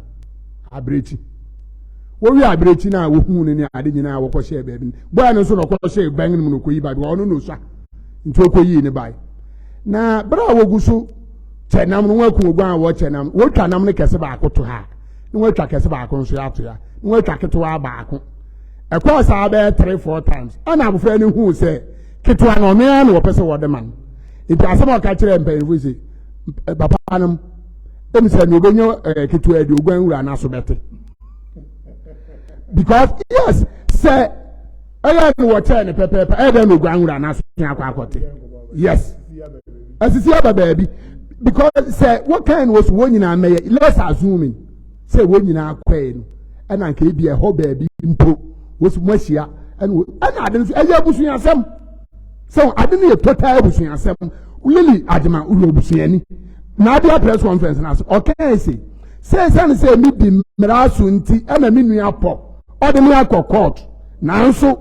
abrechi wo wi abrechi na wo hu ne ade nyina wo kọ share baby boy no so no kọ share ban mu no kọ yi ba bi ono no sha nti okọ yi ne bai na bra wo gusu chenam no waku ogwan wo chenam wo twa nam ne kese baako to ha ne wo twa kese baako nso ya to ya ne wo twa ketewa baako ekwa sa be 3-4 times ana abofra ne hu se ketewa no me na wo pese wo de man nti asema ka kire mpanifo se papa anam em se no gonyo ketewa di ogwan wura na so bete because yes say aya no wo che ne pepepe e de no ogwan wura na so akwa akote yes asisi aba baby because say what kind was one nyina meye let's assuming say one nyina akwae no ana nka ebi e ho baby mpo was mwashia and ade no aya busu asem so ade no ye total busu asem lily adema ulo busu ani na ade press conference na okay say mi di mraso nti ana mi nua pọ ode mi akọ court na nso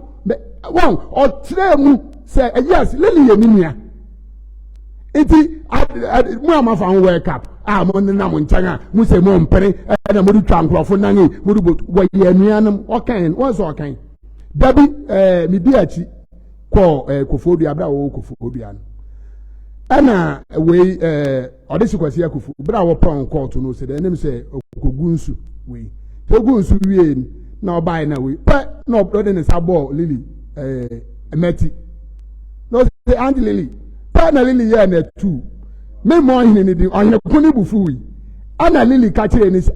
won o tire mu say yes lily ye mi nua iti mu amafa ho wake up mo na mo nchanga mu se mo mpere na mo twa nkrofo nan mo du wo ye anuanam okan won so okan dabi mi di achi ko kofodu abra wo kofodu an ana we odesi kwasi akofo bra wo pon court no se dem se okogunsu we ogunsu wie na obai na we pa na obdo ne sabo lily emeti no se and lily na lily ya na 2 me mo hin ni di ohne kuni bufuwi ana lily ka kire ni so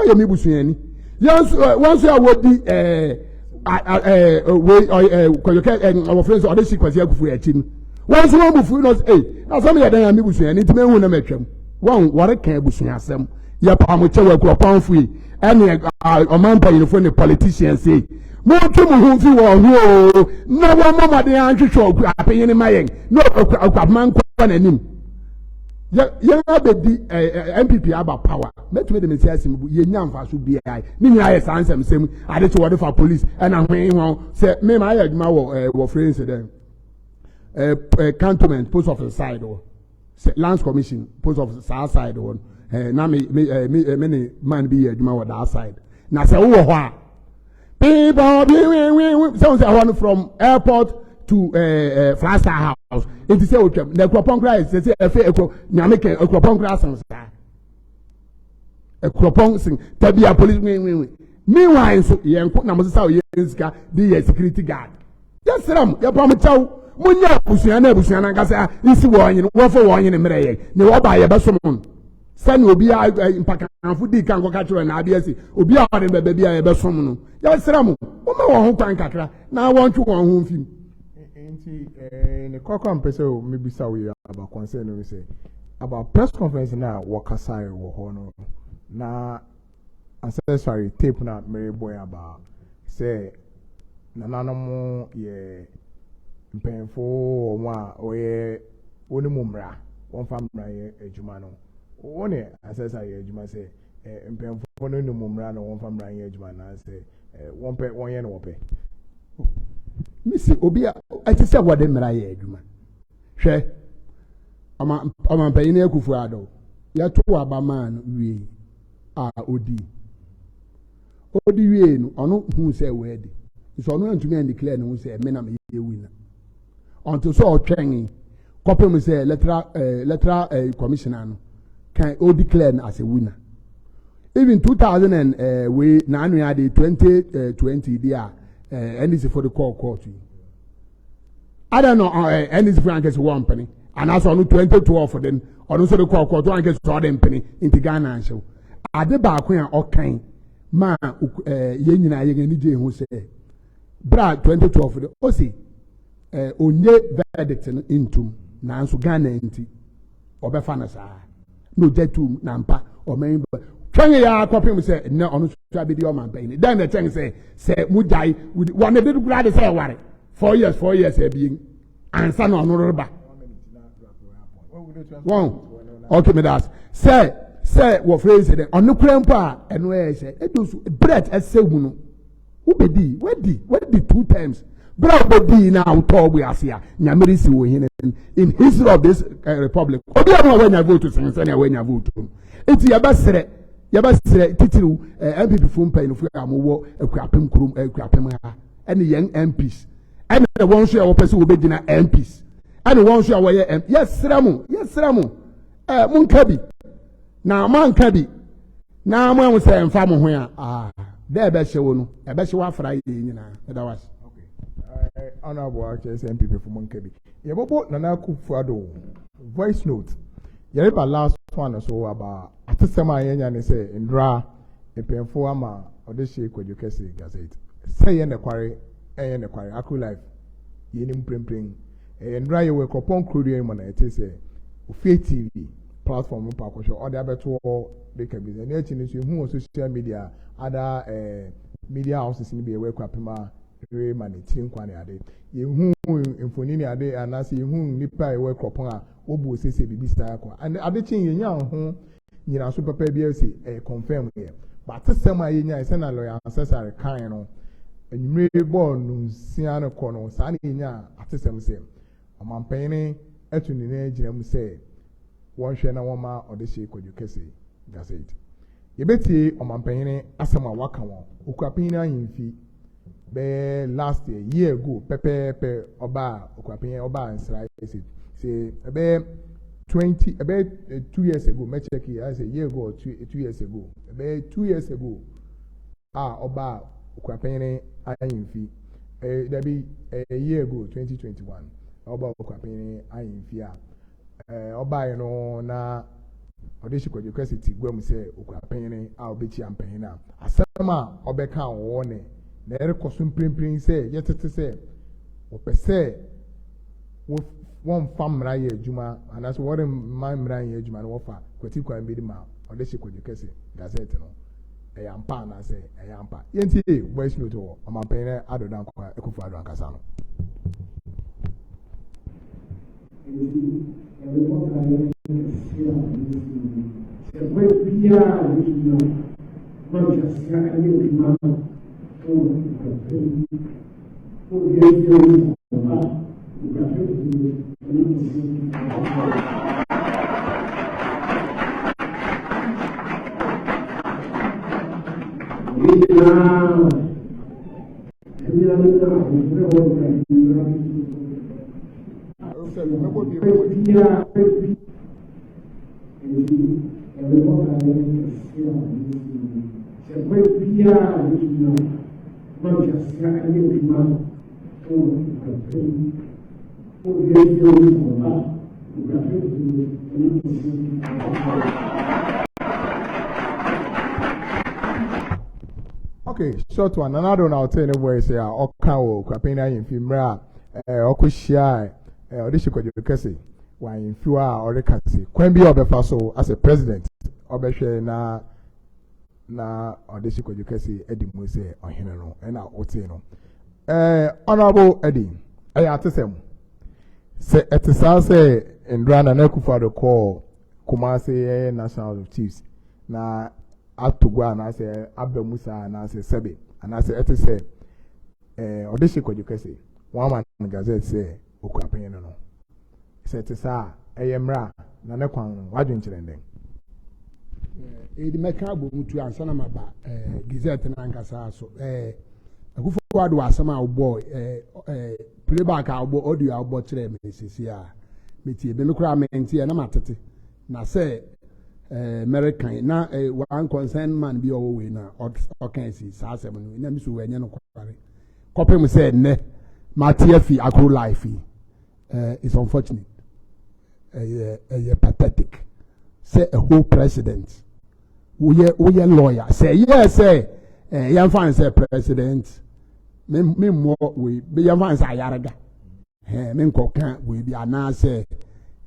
ye mi busuani yes once I would be our friends or this kwasi akufu ya chini once one bufuwi no na so me ya dan mi busuani ti me hu na metwam won wore kan busuani asem ya pa mo che wa Akropong-AKuapem ene omampa yinfo ne politicians say mo twa mo hu fi wo ho na wo mama de anhwehwe Okuapeman ni mayen no Okuapeman kwa na nim ya abedi MPP aba power metwe de mesiasi mu ye nyamfa so bi ai ni nyina ye sansem sem ade to wode for police na hwen ho se me ma ya adwuma wo friends dem cantonment post office side or lands commission post office side or na me man bi ya adwuma wo that side na se wo ho a people sounds one from airport to Flagstaff house. It is say the Akropong say nyame Akropong sounds Akropong sing tabia police meanwhile so yenko na mo say o yenska the security guard just ram ya pam chaw munya busuana na nkasa isi wo onye wo fo wo onye mere ye ne wo ba ye besom sani obi mpakanfo di kan ko ka kire na ade asi obi a ode bebe bia ye besom no ya sram o ma wo ho kwan kakra na won twu won ho mfim nti ne kokko mpese o mebisa we about concern no say about press conference na wakasai wo ho no na ancestry tape na Mary boy about say nananom ye mpemfo wo a oye woni mumra won famra ye adwuma no woni ancestry ye adwuma say mpemfo no ni mumra no won famra ye adwuma na say won pe won ye no wo pe misi obi a ati se wode mra ye adwuma hwe ama mpayin akufu ado ya to abama no wie a odi wie no ono hu se we di so ono antumi and declare no se me na me ye wina until so otwen kopem se electoral commissioner no can o declare as a winner even 2000 and we na anu ya de 2020 dia NDC for the court I don't know NDC for anke one penny and also no 2012 for them or so the court anke so dem penny into Ghana and show ade ba ko ya okan ma ye nyina ye ni je hu se bra 2012 o si onye verdict into na nso Ghana nti obefa na saa no jetu na mpa o men twan ya Akropong say na ono so abedi o man pain then the thing say mujai one dey do grade say ware 4 years e bi ansa na ono reba one okay me that say wo phrase say ono kura mpa a eno e say edosu bread esewu no ubedi wedi 2 times bread obedi na auto we asia nyamere si wo hin in history of this republic obi am when you vote to say when you vote eti yabasere titiru MPP fo mpa ino fu amowo Akuapem kurum Akuapem ha ene yen MPs ene the one so wo pese wo begina MPs ene one so wo ye yes sramu munkabi na mankabi na mo am se mfa mo ho a there be hye no e be hye wa fra ye nyina that was okay honorable MPP fo munkabi ye bobo Nana Akufo-Addo voice note ye repa last one so about atesema yenya ne say ndra epemfo ama odehye kwadwokese gazette say ye ne kware Akro life ye ni mprempren ndra ye we Akropong-AKuapem mo na etese ofie TV platform mpa akosho ode abeto de kabize na echi ni so hu social media other media houses ni be we Akuapem re managing kwane ade ye hu infoni ade anase ye hu nipa we Akropong a obu osese bibi sta akwa and ade chin ye nya ho nyina so papa bi ese confirm here but sem a ye nya ese na lawyer ancestral kan no enwumre ball no sia no ko no sa na ye nya atesem se omanpene etu ni na gira mu se won hwe na woma odehye kwadwokese gazette ye betie omanpene asem a waka won Okuapeman ahimfi be last year ago pepe oba Okuapeman oba nsra say about 2 years ago, me check it, I say year ago or 2 years ago. About 2 years ago, oba Okuapeman ahimfi. There be a year ago, 2021. Oba Okuapeman ahimfi oba you know na odehye kwadwokese gwam say Okuapeman obechi ampen na. Asema obeka wone na erekoso mprempren say yetete say opese one famra ye adwuma anaso wore mamra ye adwuma no wofa kwati kwan bi ma odehye kwadwokese gazette no eyampa na say eyampa yenti voice note wo omanpen adodan kwa Akufo-Addo ankasa no Okay, short one. Another one I'll tell you where say Okawo Akuapeman ahimfi mra okohia odehye kwadwokese wa ahimfi a orekase kwan bi obefa so as a president obehwe na odehye kwadwokese edimu say ohene no na ote no honorable Eddie atesem say etisa say ndra na Akufo-Addo call Kumasi National of Chiefs na atogwa na say abamusa na say sebe na say etise odehye kwadwokese one man gazette say Okuapeman no say etisa eyemra na ne kwan wadwenkyere den edi meka bo mutu ansa na maba gazette na ankasa so Akufo-Addo asama obo playback obo audio obo kire me sisi a metie be me kura mentie na matete na say American na one concern man bi owo we na okan si sa asem no na mi so wenye no kware kopem say ne matie fi Akro life is unfortunate pathetic say a whole president we lawyer say yes say yan fan say president me more we be your fans are yaraga. Men coca we be anase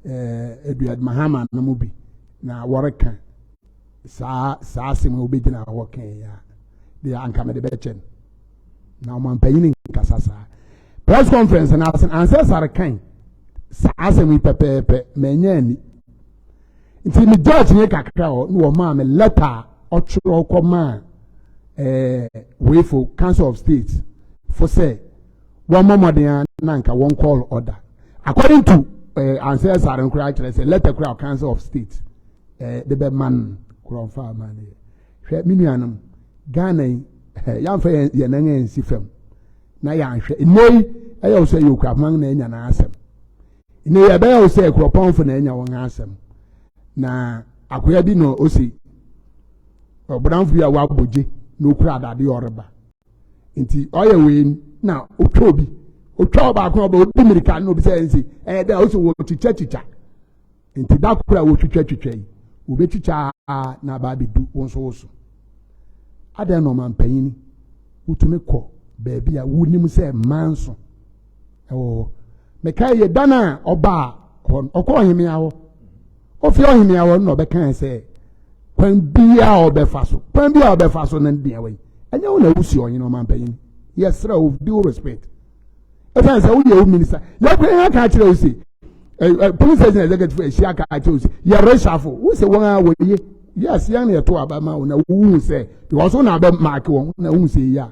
Edward Mahama Namubi. Na work sa sim will be dinner working ya. They are uncoming the betchen. Now man paying Casasa. Press conference and answers are kind. Sa sim pepe menyani. Until me judge nye kakao no ma me letter or churo koma way for Council of States for say one more than nanka one call order. According to answers are encouraged say letter crowd Council of States the bed man crown farmer. Minuanum Ghana yan fe yanang sifem na yan hwe nei ayo say Okuapeman na enya na asem nei abayo say Akropong for na enya won asem na akoya bi no osi obranfu ya wa boje no kura adade oreba nti oye we na otwobi otwoba ko ba obi mirika no bi say nsi da osi wo chicha nti da kura wo twitwa yi wo be chicha na ba bi du wonso ada no man panyini utume ko baabi a wunim say manso mekai ye dana oba okọ himi awo ofi ohimi awo no be kan say kwan bia obefa so nan dia we anya wo na wusi onye no man panyini yes sir of due respect if I say wo ye minister ya kwan ka kire wo say police executive eshia ka kire wo say ya reshuffle wo say won a wo ye yes young na to abama na wu say because na be mark won na wu say ya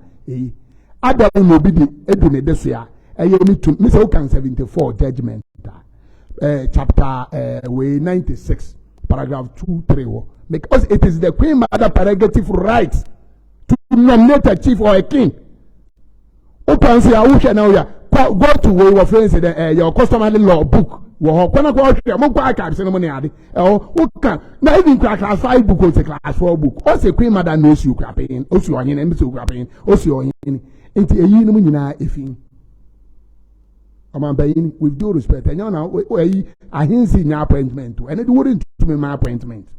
adam no bi di edu ne desua me say kan 74 judgment chapter 96 paragraph 2-3 because it is the queen mother prerogative right to nominate a chief or a king. Open say I now ya go to where your friends your customary law book wo kwana kwa hwe mo kwa aka se no ne ade o kan na even class 5 book or class 4 book o say queen mother no si Okuapeman o si onye na mbi si Okuapeman o si onye nti eyi no nyina efin Bayin, with due respect, and you know, I didn't see no appointment, and it wouldn't to me my appointment.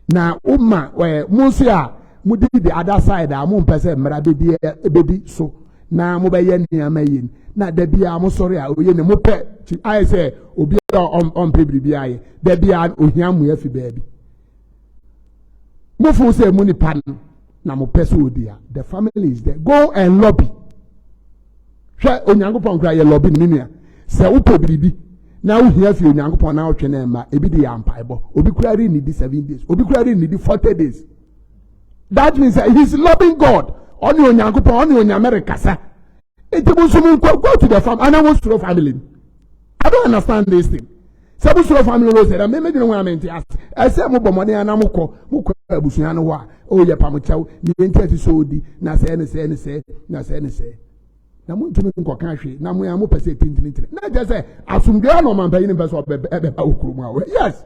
Now, where Monsieur, Mudi the other side, I won't pass a baby so. Now, Mobayen, Mayin, not the be I'm sorry, I will mope. I say, Obi on baby, there be an Uhiam with baby. Mofu say, money pan, Namopeso, dear. The family is there. Go and lobby. Sha Onyankopon kra ye lobby nimia se upo bibi na wo hia fi Onyankopon na otwe na ma ebi de yampaibo obi kra ri need 7 days obi kra ri need 40 days. That means he's loving God on Onyankopon on Onyamere sa it go to the farm and I want to family. I don't understand this thing. Sabu so family no say that me no want me ask I say mo bomone ana mo ko abusua no wa o ye pamochaw ni enti so di na say ne say na muntu nko kan hwe na mo ya mo pese tintintin na je say asumdwe no man bayin pese be ba okuru mu yes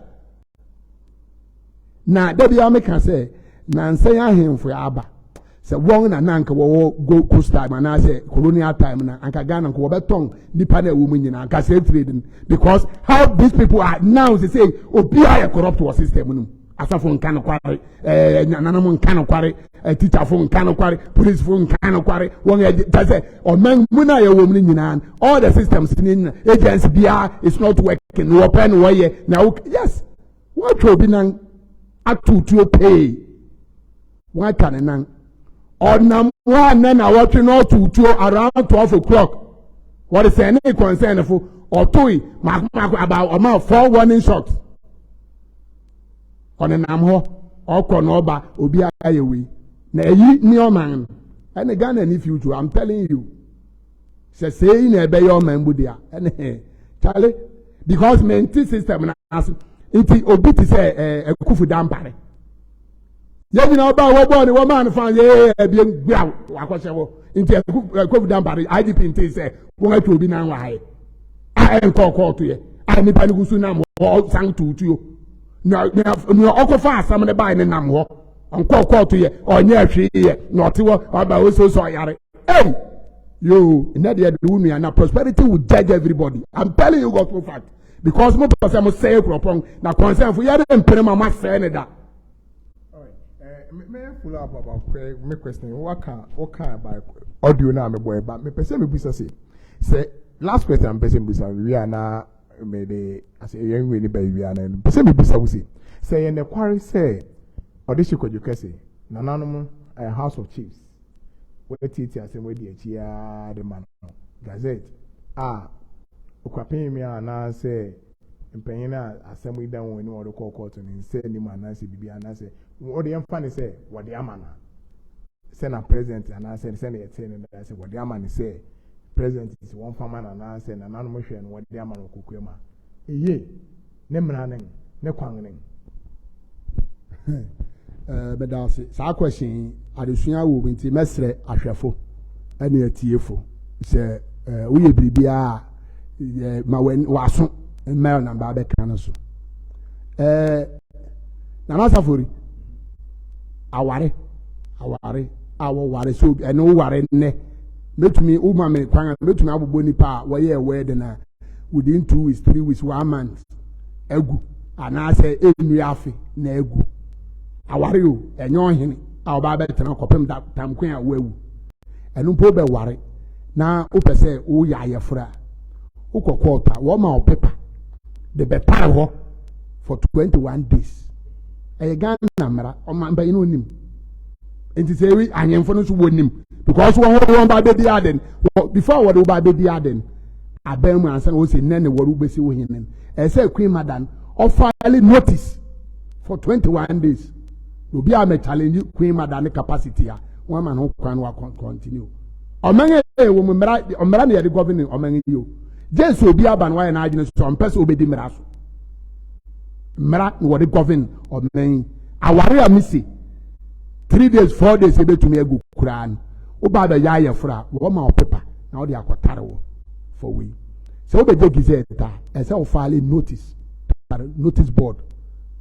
na da bia me kan say na nsan ahemfo aba say won na nanka wo go coast time na say colonial time na anka Ghana ko beton nipa na wo mu nyina anka say trading because how these people are now they say obi are corrupt war system no asafo nka no kware nananam nka no kware teacher fo nka no kware police fo nka no kware won just say o man muna ye wo mu nyina all the systems in agency bia is not working no open way now yes what will be nan atutuo pay what can nan onam one na what no tutuo around 12 o'clock what is any concern for or toy about amount 4 warning shots on an amho or konoba obi ayewe na eyi ni o man and Ghana ni future I'm telling you say na be your man budia and Charlie because mental system na as inti obi ti say ekufu dampare ye bi na oba wo bo ni wo man fan ye bi gba akose wo inti ekufu dampare IDP inti say wo atu obi na wa e enko to ye a ni pani gusu na mo sang tutuo na okofa asam ne bai ne nam ho onko to ye onye ahwe ye na otewo aba oso yare hey yo in that the unu na prosperity will judge everybody. I'm telling you gospel fact because mo person mo say Akropong na concern for yare mpere mama say ne da. All right me follow up about my question. What can about audio now, my boy? But me person me bisa say last question I'm person bisa we are now me the as a young way by we are now person me bisa we say in the quarry say audition could you say nananum a House of Chiefs. What teacher say we the the man Gazette Okuapeman na say mpanyina assembly down when you call court and say ni man na say bibi na say what the fan say what the amana say na president and I say the say what the amana say president is one farmer and I say na nanu mo hwe what the amana Okuapeman eye ne mra nen ne kwan nen bedase sa question adesua wo binti mesre ahwefo ene atiefo say uye bibia ma wen waso mail na ba be kan so na masafori aware so eno ware ne metumi uma me kwan metumi abobɔ nipa wo ye word na within 2 weeks 3 weeks 1 month egu ana say enu afi na egu aware o enyo hene a oba be tena kopem tamkwan a wawu enu po be ware na opese wo ya ayefra ukokota wo ma opepa the better ho for 21 days e Ghana mara o ma mba yin onim enti say we anyemfo no so wonim because won ba be dia den before what ba be dia den abem ansan wo say nene wo besi wo hinin e say Queen Madam officially notice for 21 days obi a me challenge Queen Madam capacity a one man ho kwan wa continue o menge wo mra na ye governor o menge yo Jesus obi aban wa na agene so mpese obedi mra so mra no the govern of men aware amisi 3 days 4 days ebe tumi egu kuran oba da ya yefra wo ma opepa na wo de akotare wo for we so obeje gizeta ese o file notice board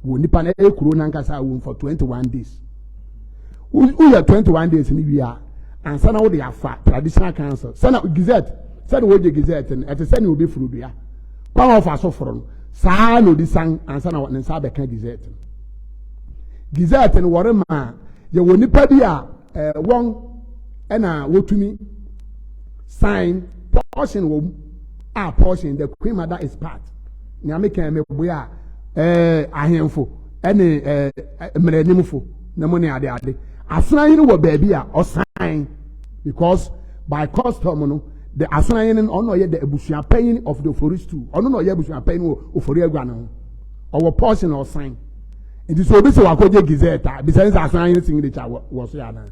wo nipa na ekuro na nkasa wo for 21 days u ya 21 days ni wi a ansa na wo de afa traditional council sana gizet said wo je gizet and ete sani obi furu dua kwa ofa so furu saa no di san ansa na nsa be kan gizet no wore ma ye wo nipa bi a won na wotumi sign portion wo portion the Queen Madam is part nya me kan me boya ahemfo ene mranimfo na mo ne ade asona yin wo ba bi a o sign because by custom no the asona yin ono ye the ebusuan pain of the forest too ono no ye ebusuan pain wo ofori agua no o portion or sign it is obi se wakoje gizeta bi sense asona yin signature wo so ya na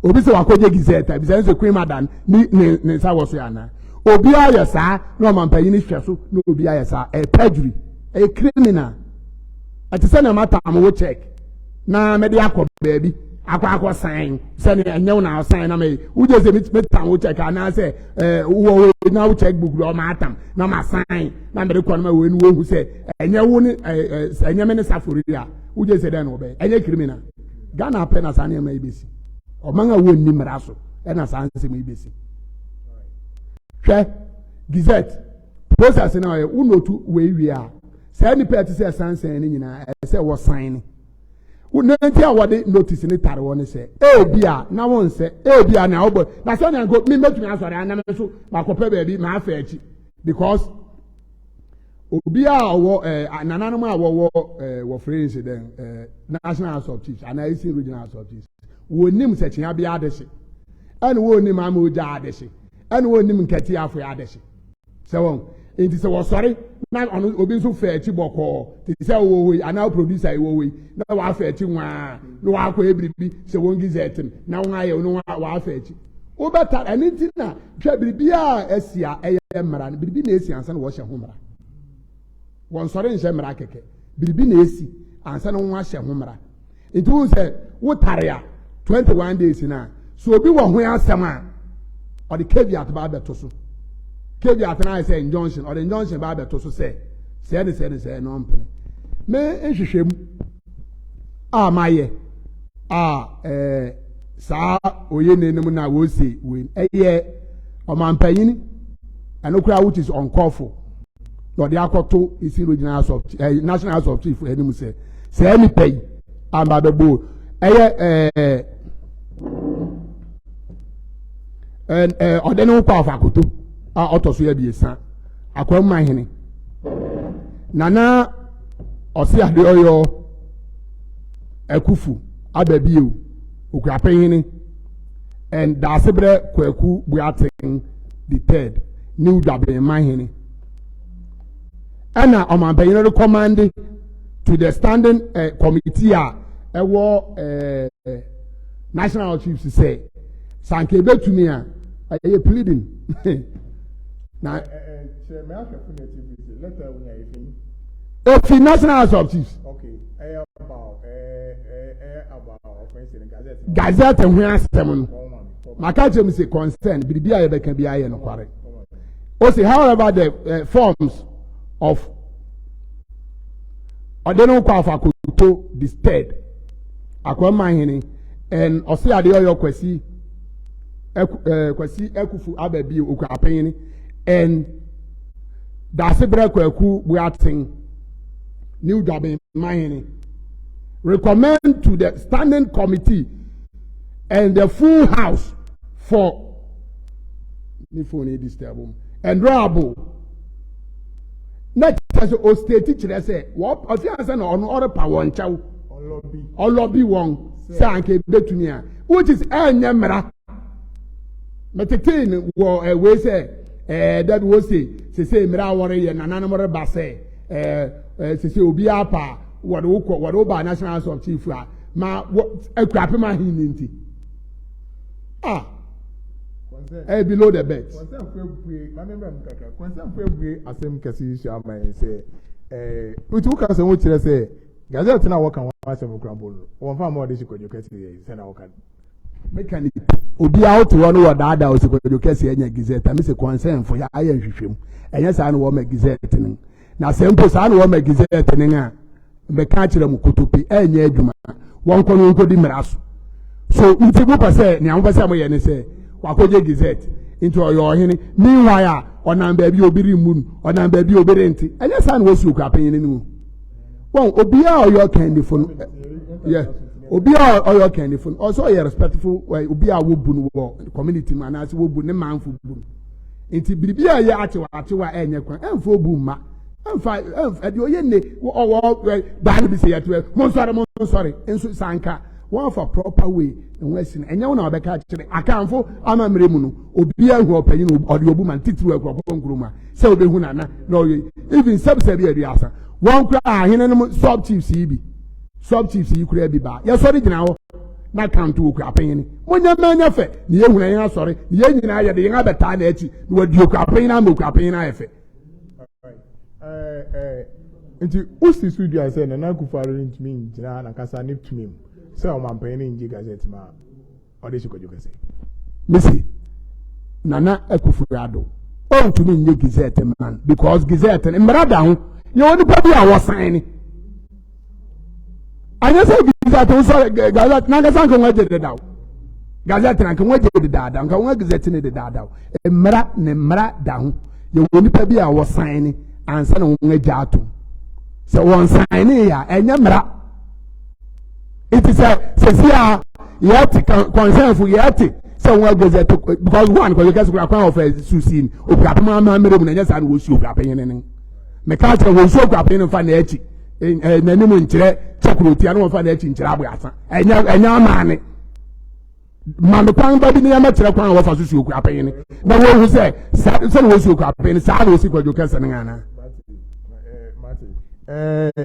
obi se wakoje gizeta bi sense Queen Madam ni sa wo so ya na obi ayesa no man pain ni hweso no obi ayesa perjury a criminal ati se na mata am wo check na me de akọ baby akọ sign se na enyew na sign na me uje se metam wo check na se wo na wo check book lo ma atam na ma sign na me de kọ na we nu wo hu se enyew ni enyeme ni safori a uje se den wo be enye criminal Ghana pen na sa na ma ibesi o manga wo ni mra so e na sa nse ma ibesi hwe gazette process na we unotu we wi a say ni pet say sansan ni nyina say wo sign unenti a wode notice ni tare woni say bia na won say bia na obo na say na go me metumi asore anam so makopa baabi ma afa achi because obi a wo nananum a wo friends den National House of Chiefs and IC Regional House of Chiefs wonim se chia bia adeshi ene wonim ama oja adeshi ene wonim nkati afo adeshi se won enti se wo sori na ono obi nso fa achi boko ti se wo ana producer wo na wa fa achi nwa na wa akọ ebribi se won gizetin na won aye no wa fa achi o beta anything na hwa bribi a asia eye mara bribi na esi ansa na wo hye ho mara won sori nche mara keke bribi na esi ansa na won hye ho mara enti wo se wo tare a 21 days na so obi wo ho asem a o de caveat ba beto so caveat na say injunction or the injunction ba beto so say no mpene me ehwehwem a maye sa oye nenem na wo say we eye o mampanyini anokura which is uncalled no de akoto isi regional National House of Chief enim say any pay amba bebo ɔde ne ho kɔ afakoto a ɔtɔ so yɛ biesa Akropong hene nana ɔsi ade ɔyɔ Akufu ababio Okuapeman hene and Dasebre Kweku Buating the third new Okuapeman hene Anna Omanpanyini recommended to the standing committee national chiefs say sanke betumi a aye pleading na if national house of chiefs okay about gazette and where asem no maka chem say concern bibi aye beka bi aye no kware o say however the forms of Odeno Kwafa Kuto disturbed Akropong hene and Osi Adeoyo Kwesi Ekufu Ababi Okuapeman and Dasebre Kweku Buating New Okuapeman hene recommend to the standing committee and the full house for and Rabo next as o state teacher say what of you say no on power nchaw olobi won say anke betumi a which is enya mra metetin wo we say that we say mra wore ye nananum reba say say obi apa what ba national house of chief a ma Akuapeman hinti below the bed. Concern for asem kasi shaman say utu ka se wo kire say gazette na wo kan asem krambo wo fa ma ode sikojo kasi say na wo kan mechanic obi out to one wo daada o sikojo kasi enya gazette me say concern for ya aye nhwehwem enya sa na wo ma gazette nin na sempo sa na wo ma gazette nin a me ka kire mu kotopi enya adwuma won kono nkodi miraso so ntibu pa say ne amfa say mo ye ne say wakoje gazette into your hene meanwhile onam baabi obiri mun onam baabi obirenti enya san wo su Okuapeman ni mu won obia oyo kan the phone yeah obia oyo kan the phone also you respectful obia wo bu no community man as wo bu ne manfo bu enti biribia ye achewa enya kwan emfo obu ma emfa de oye ne owo dan bi se yeto mo sorry enso sanka one for proper way and westin enya wona obeka kire akanfo amamre mu no obi ahu opanyin ode obu man titiri Akropong nkruma se obehu nana no even subsidy aduasa one kra ahene no sub chiefs yi kura bi ba ye sorry gina wo na count Okuapeman monya manya fe ne yehu na yan sorry ne yenyina ye de yan abeta na achi ne wadi Okuapeman na Okuapeman na yefe nti usi studio ase na na kufaro ntimi njina na kasa neptumi so Omanpanyini nji gazette ma ode sikojo kasi missy nana Akufo-Addo on to me gazette man because gazette and mrada ho ye woni pa bi a wo sign anya say gazette so gazette na kasa kan waje de dawo gazette na kan waje de dada kan wa gazette ne de dada mra da ho ye woni pa bi a wo sign ansa na wo ngaja ato so won sign ya enya mra it is a yet concern for yet so one gazette because one because you guys are of Susin Okuapeman mamere mu nyasa na wo si Okuapeman me ka tell wo si Okuapeman fa na echi nanim nkyere chakroti anu fa na echi nkyere aboasa enya amaane ma me kwan ba bi ne ma kyere kwan wo fa so si Okuapeman na wo hu say so wo si Okuapeman sa na wo si kwajo kasa ne ana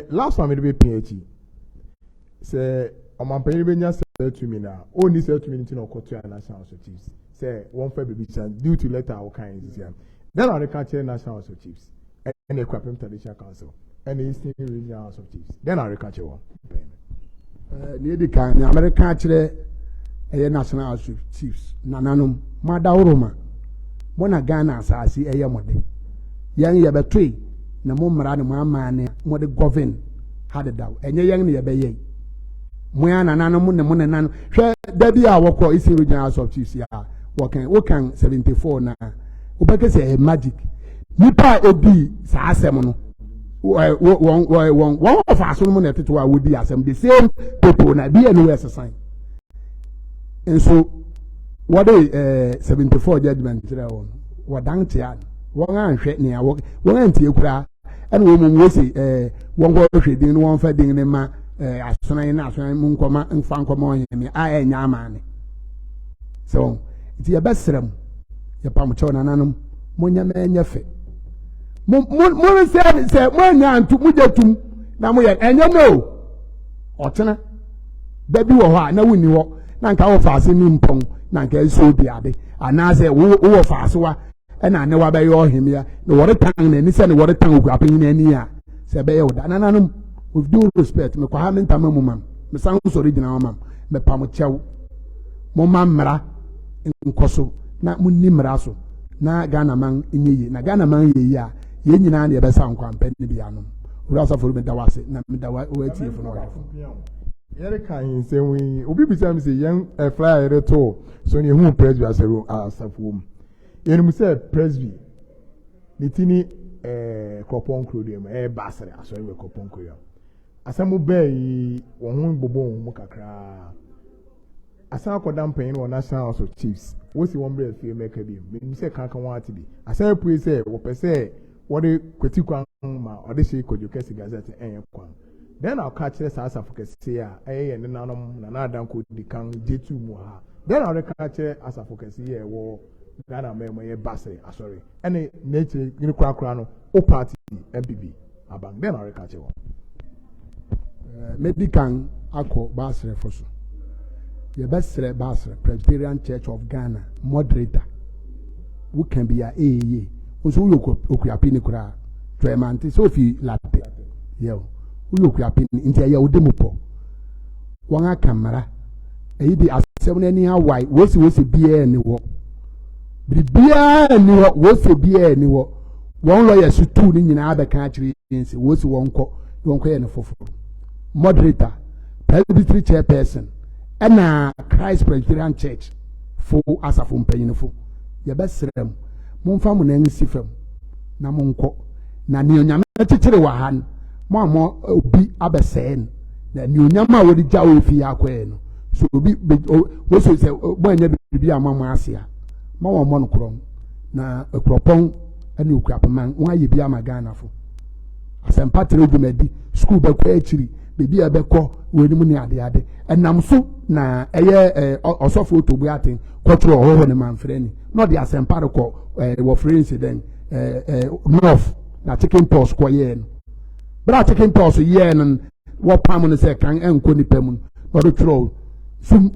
last time we be PhD say Omanpanyini benya settlement na only settlement in Okoto National House of Chiefs say one fair baby chance due to letter our kind this year then on the country National House of Chiefs and the Akuapem Traditional Council and the Eastern Regional House of Chiefs then on the country one near the kind American country National House of Chiefs nananum madawroma mona Ghana asasi eyamode yan ye betwe na mo mra ne mo amane mo de govern had daw enye yan ne ye beye moya nananum ne mo nananum hwe dabi a wokọ Eastern Regional House of Chiefs ya wokan 74 na obeke say magic nipa obi sa asem no one of us on it to would be as the same people na be anywhere sign. And so what is 74 judgment what dang tian one and near one anti cra and woman will say one go trading one feeding them as soon as Munkoma and Francomo and I and Yamani. So it's your best serum, your Pamuchon and Anum, Munya man your fit. More said, one yan to Mujatum, Namoya, and you know, Otana, baby or no winning walk, Nanka fast in Nimpong, Nanka so the other, and I say, oh, fast, and I know about him here, the water tongue, and he said, water tongue grappling in any year. Sabayo, and Ananum, with due respect, me Kwahamin Tamamum, me sounds original, mam, me Pamuchow, Momam Mara, in Koso, not Munimraso, na Ghana man in ye, na Ghana man ye ya. Yen na the best sound campaign be anum. We also for me dawase na me dawa wait here for no. Yere kan say we obi bi say young flyer to so ne hu presby asero asafo mu. Yenum say presby litini Akropong-AKuapem dem basere aso we Akropong-AKuapem. Asamu be wo hu bobo mu kakra. Asa akodam pen no National House of Chiefs. Wo si won bre fie make bi. Me say kankan wa ati bi. Asa pray say wo pese what the critical ma or the shake you can see gazette and kwan. Then I'll catch this as a focus here, and then another could become J2 Muha. Then I'll catch as a focus here, war Ghana memory basse, sorry, any nature in crown or party MPB. Abang, then I'll catch you. Medican Akko Basre Fosso. The best Basre, Presbyterian Church of Ghana, moderator, who can be a AE. Uso Okuapeman kura twemante so fi latte yo Okuapeman intia ya odemupo wanga kamera eyi di asem na ni hawai wosi bia ni wo bia ni wo wosi bia ni wo won lawyer sutu ni nyina abeka akiri nsi wosi wonko ye ne foforo moderator presbytery chairperson na Christ Presbyterian Church for asafo mpanyinfo ye besrem Mumfa mu na nsi fam na monko na ne onyame chichire wa han mo obi abesen na ne onyama a wodi ja ofi akwa no so obi wo so se bo anya bibi amamo ase a ma wo mo no krom na Akropong ene Okuapeman won aye bi ama Ghana fo asempa tere odumadi school be kwa achiri bibi abekọ woni mu ne ade enam so na eye osofo otobu aten kwotro hoho ne manfreni no de asempa rekọ wo friends then north na chicken pox kwa ye no bra chicken pox ye no wo pam no se kan enko ni pam no do tro sum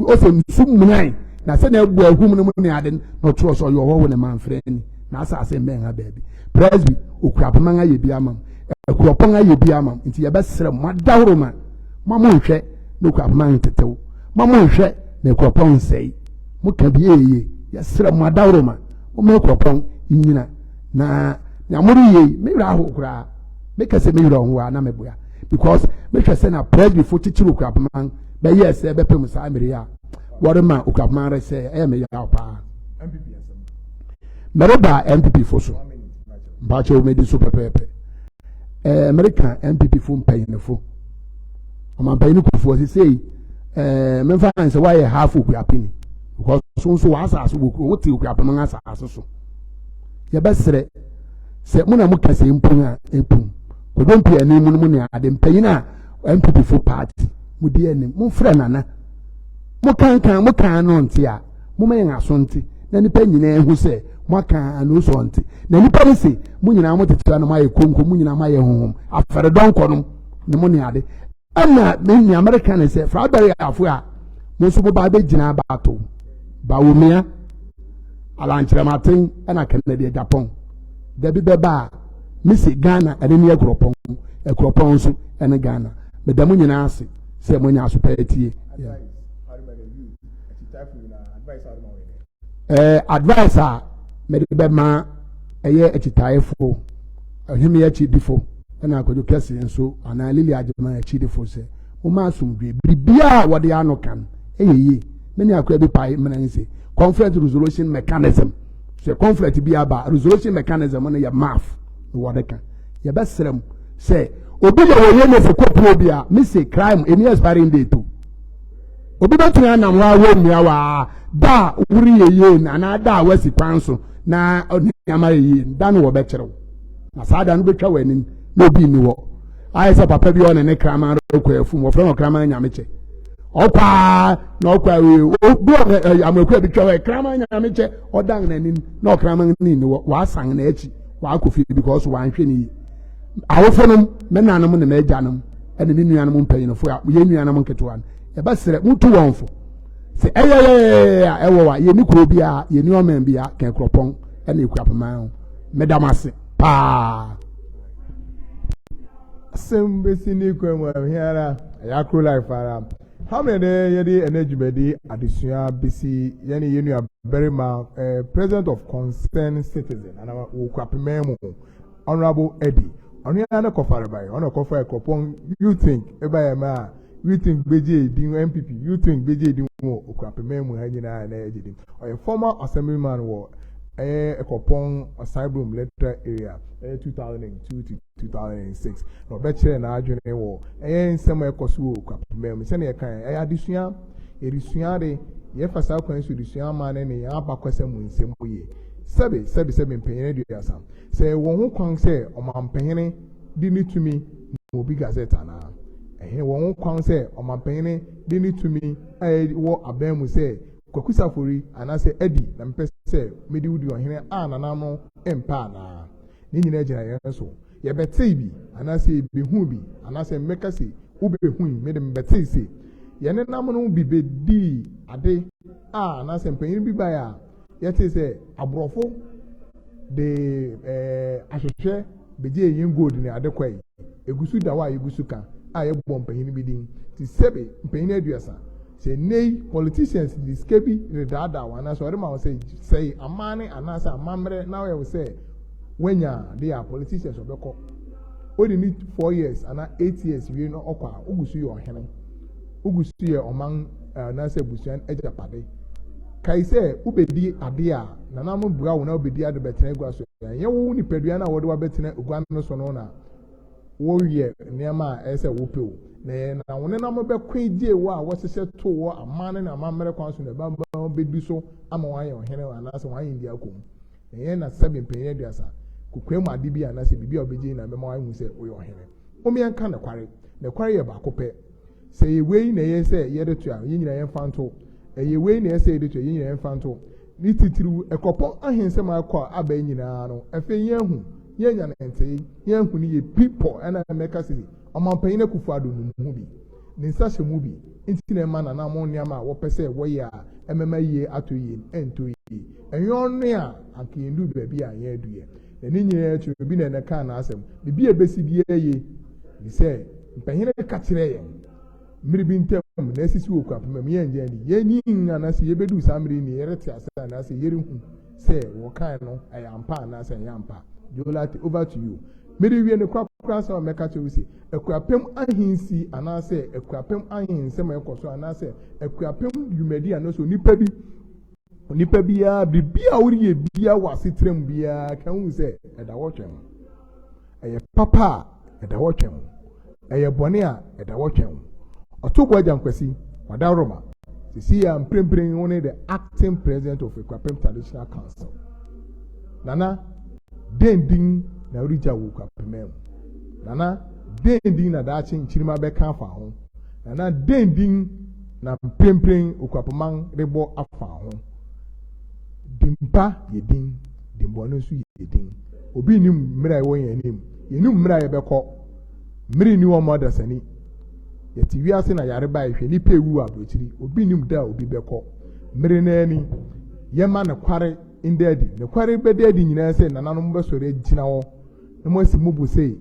munai na se na ebu ahum no mu ne ade no tro so yo hoho ne manfreni na asa ase men ha baby presby Okuapeman aye bi amam Akropong aye bi amam nti ye besere madawro ma mamo hwe na Okuapeman tetew mamo hwe na Akropong sei mo ka bi ye ye sere madawro ma mo Akropong nyina na nyamuru ye me wura ho kura me kase me wura ho na meboya because me hwese na presby fo chichiru Okuapeman be yes e be pem sa amiri ya wore ma Okuapeman re se e me ya pa MPP asem mereba MPP fo so bache o me di so pepepe American MPP fo mpanyinfo o man panyinfo fo say me fa answer why half Okuapeman because so wa asase wo ti Okuapeman asase so ye besere se mo na mo kase mpon a epum ko don pia ni mo no ne ade mpanyina MPP fo party mo di anim mo frɛ nana mo kan no ntia mo men aso nti na ni panyina ehu se mo kan anu so nti na ni pare se mo nyina mo tete na maye konko mo nyina maye honhom afere don ko no ne mo ne ade ana me ni American se fra bere afo a mo so mo ba be gina ba to ba wo mia ala nkyerematen ana Canada Japan da bi beba misi Ghana ene ne Akropong so ene Ghana me da mo nyina ase se mo nya so paetie advice a me de be ma eye ekitaefo ahimi ya chidifo ena akojo kese nso ana lili ajema ya chidifo se o ma asumdwe bibia wode ano kan eyeye many akwa bi pai menanse conflict resolution mechanism so conflict bi aba resolution mechanism no ya math wode kan ya besrem say obi ye wo ye no for kopo bia me say crime any expiring date to obi betu anam wa wo nua wa da wuri ye na da wasi kwan so na onyama ye da no wo be kyerew na sada no betwa wani no bi ni wo ayi say papa bi on ne kraman ko afu mo fra kraman nyame che okwa na okwa we obi amekwa bi twa kraman nyame che odan na ni na kraman ni wo wa san na echi wa akofi because wa nhwe ni awofonum me nanom ne mejanum ene ni nuanom mpanyinfo a ye nuanom nketewa e ba sere mutu wonfo se ewo wa ye ni kuro bia ye ni omen bia kan Akropong ene Okuapeman medamase pa sembesi ni kwemu hiara AKRO life ara how many yedi enejubedi adesua bisi yani yenu ya berima president of concerned citizen and Okuapeman honorable Eddie onu ya na kofare bai onu kofa Akropong you think ebayema you think beje di MPP you think beje di Okuapeman mu hanyina na ejidi or former assemblyman wo Akropong Asylum Letter area 2002 to 2006 no beche na adwene wo nsem ekoso Okuapeman se na yekan adesua erisuya de ye fasa kwan su erisuya ma ne ya abakwasa mu nsem ye sebe mpenye de asam se won ho kwan se omampenye di ni tumi mo bi gazeta na won ho kwan se omampenye di ni tumi wo aban mu se kwakusafori anase Eddie na mpese medi wudi ohene anana no empa na ni nyina agina yen so ye betei bi anase behu bi anase mekase ubehu mede mbetei se ye ne nam no bi bedi ade anase mpanyin bi ba ya ye te se abrofo de ahwehwe beje yen gold ni ade kwai egusu dawa egusu ka ye bom mpanyin bi din ti sebe mpanyin aduasa say nay politicians diskebi redada wana so re ma say amane anasa amamre now we say wenya they are politicians obeko only need 4 years and 8 years we no okwa ogusu ye ohene ogusu ye oman na say busuan ejapade kai say ubedi ade a na namu bua wona ubedi ade betena egwa so ye wo ni pedua na wode wa betena egwa no so no na wo ye niama ese wo pe na wone na mo be kwedie wo a wosese to wo amane na amamere kwan so na ba bedu so ama wan ye ohene ana se wan ye ndi akom na ye na sabe mpenye aduasa kukwemu ade bi ana se bibi obeje na be ma wan hu se wo ye ohene omi anka na kware ye ba kope se ye wei na ye se ye de to a ye nyina ye fanto ye wei na ye se ye de to ye nyina ye fanto ni titiru Akropong ahensem akwa aba nyina no afi ye hu ye nya na ntei ye hu ni ye people ana meka se omampanyin akufu ado mu bi ni nsase mu bi ntine ma na mo niama wo pese wo ye a emema ye ato ye ento ye enyon no a akendu baabi a ye aduye ni nyina etu bi na ka na asem bibi ebesi bi ye ni se mpanyin ka kire ye mmiri bi ntem na esisi Okuapeman ye nje ni ye nyin anase ye bedu samri ni yerete asa na ase yeri hu se wo kan no ayampa na ase yampa Jolati over to you mmiri wie ne kwakwa sa meka che wusi Akuapem ahinsi anase Akuapem ahinsem ekoso anase Akuapem yumedi anoso nipa bia bibia wori ye bia wasetrem bia kan hu se eda wotwem eye papa eda wotwem eye bone a eda wotwem otugwa jankwasi wadaroma sisi ya mprempren woni the acting president of Akuapem Traditional Council nana dendin na orija wo Okuapeman nana dendin na dachi nchirima be kan fa ho nana dendin na mprempren Okuapeman rebo afa ho dimpa yedin dimbo no su yedin obi nim mira wo yanim yenim mira ye beko miri ni wo modasani yeti wiase na yare ba ehwe ni pewu abrochiri obi nim da obi beko miri na ani yema na kware indedi ne kware bededi nyina se nananom besore gina wo na mo si mubu se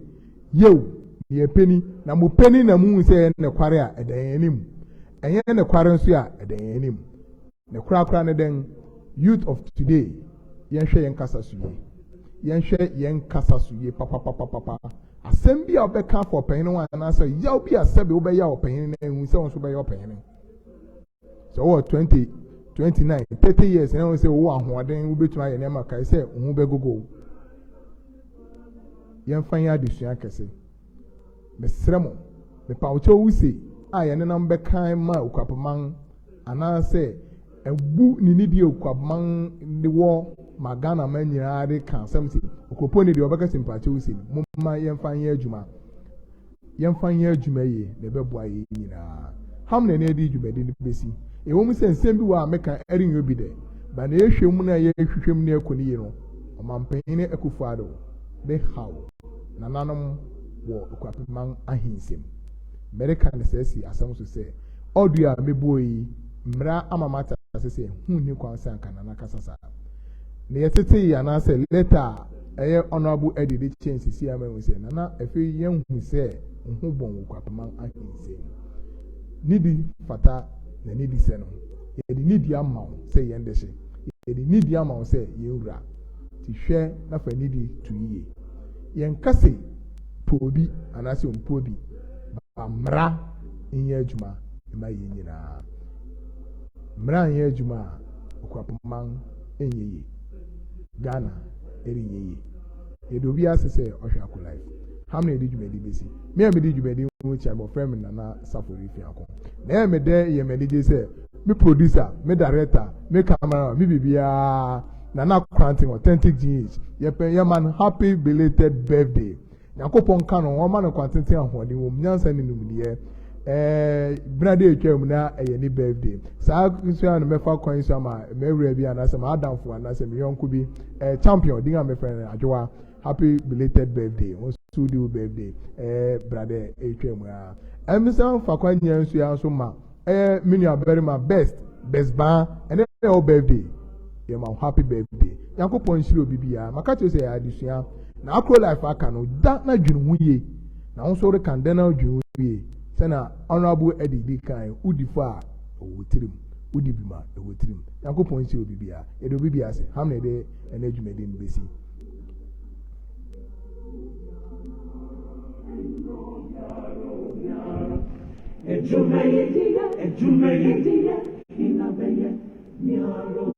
yew ye peni na mo peni na mu se ne kware a edan anim enye ne kware nso a edan anim ne kura ne den youth of today yenhwe yenkasa suye papa asem bia obeka for penyin wan na say yaw bia sebe obeya openyin na hu se won so beya openyin so what 29 30 years na won say wo ahoden wo betuma ye nema kai say hu begogo yen fan ya adesua kese mesremo me paucho wusi a ne nam bekan ma Okuapeman anase ebu ni nidi Okuapeman de wo magana man nyina de kan sam si okoponi de obeka simpaucho wusi mumma yemfa yen adwuma ye ne beboa ye nyina hamne ne di dwumadi ne besi ewom se nsem bi wa meka erin obi de ba na ehwem na ye hwehwem na ekoni yi no omampanyin Akufo-Addo be haw na nanom wo Okuapeman ahinsem America ne sesi asam so se odu a mebuoyi mra amamata se hunni kwansa kana na kasasa ne yetete ya na se letter eye honorable edidi change si ama se na efe yen hu se hu bon Okuapeman ahinsem nidi fata na nidi se no ye di nidi amaw se yen de hye ye di nidi amaw se yewura ti hwe na fa nidi tuyiye yen kase pobi anase ompobi amra inye adwuma ma ye nyina mra inye adwuma Okuapeman enyeye Ghana erinyeye edobi asese ohwe akulai hamna edi dwumadi besi me amedi dwumadi mu cha mo friend na safori fi akon na me de ye me de say me producer me director me camera me bibia na granting authentic GH ye man happy belated birthday Yakopon kano o man kwantenten ahode wo nyansa ni numdiye brade etwam na eye ni birthday sa nso an mefa kwan so ama mewura bi anase ma adamfo anase me yonko bi champion dinga me friend adwoa happy belated birthday on studio birthday brade etwam a emisa fa kwan nyanso ya so ma menu aberima best ba ene o birthday ye ma happy birthday Yakopon shiro bibia maka che say adesua na AKRO life aka no da na dwunu huye na wonso re kan da na dwunu huye se na honorable edidi kan udifo a owotirim udibima owotirim Yakopon shiro bibia edo bibia se hamne de ene dwumede mbesi Ejumeye inabeye nyaro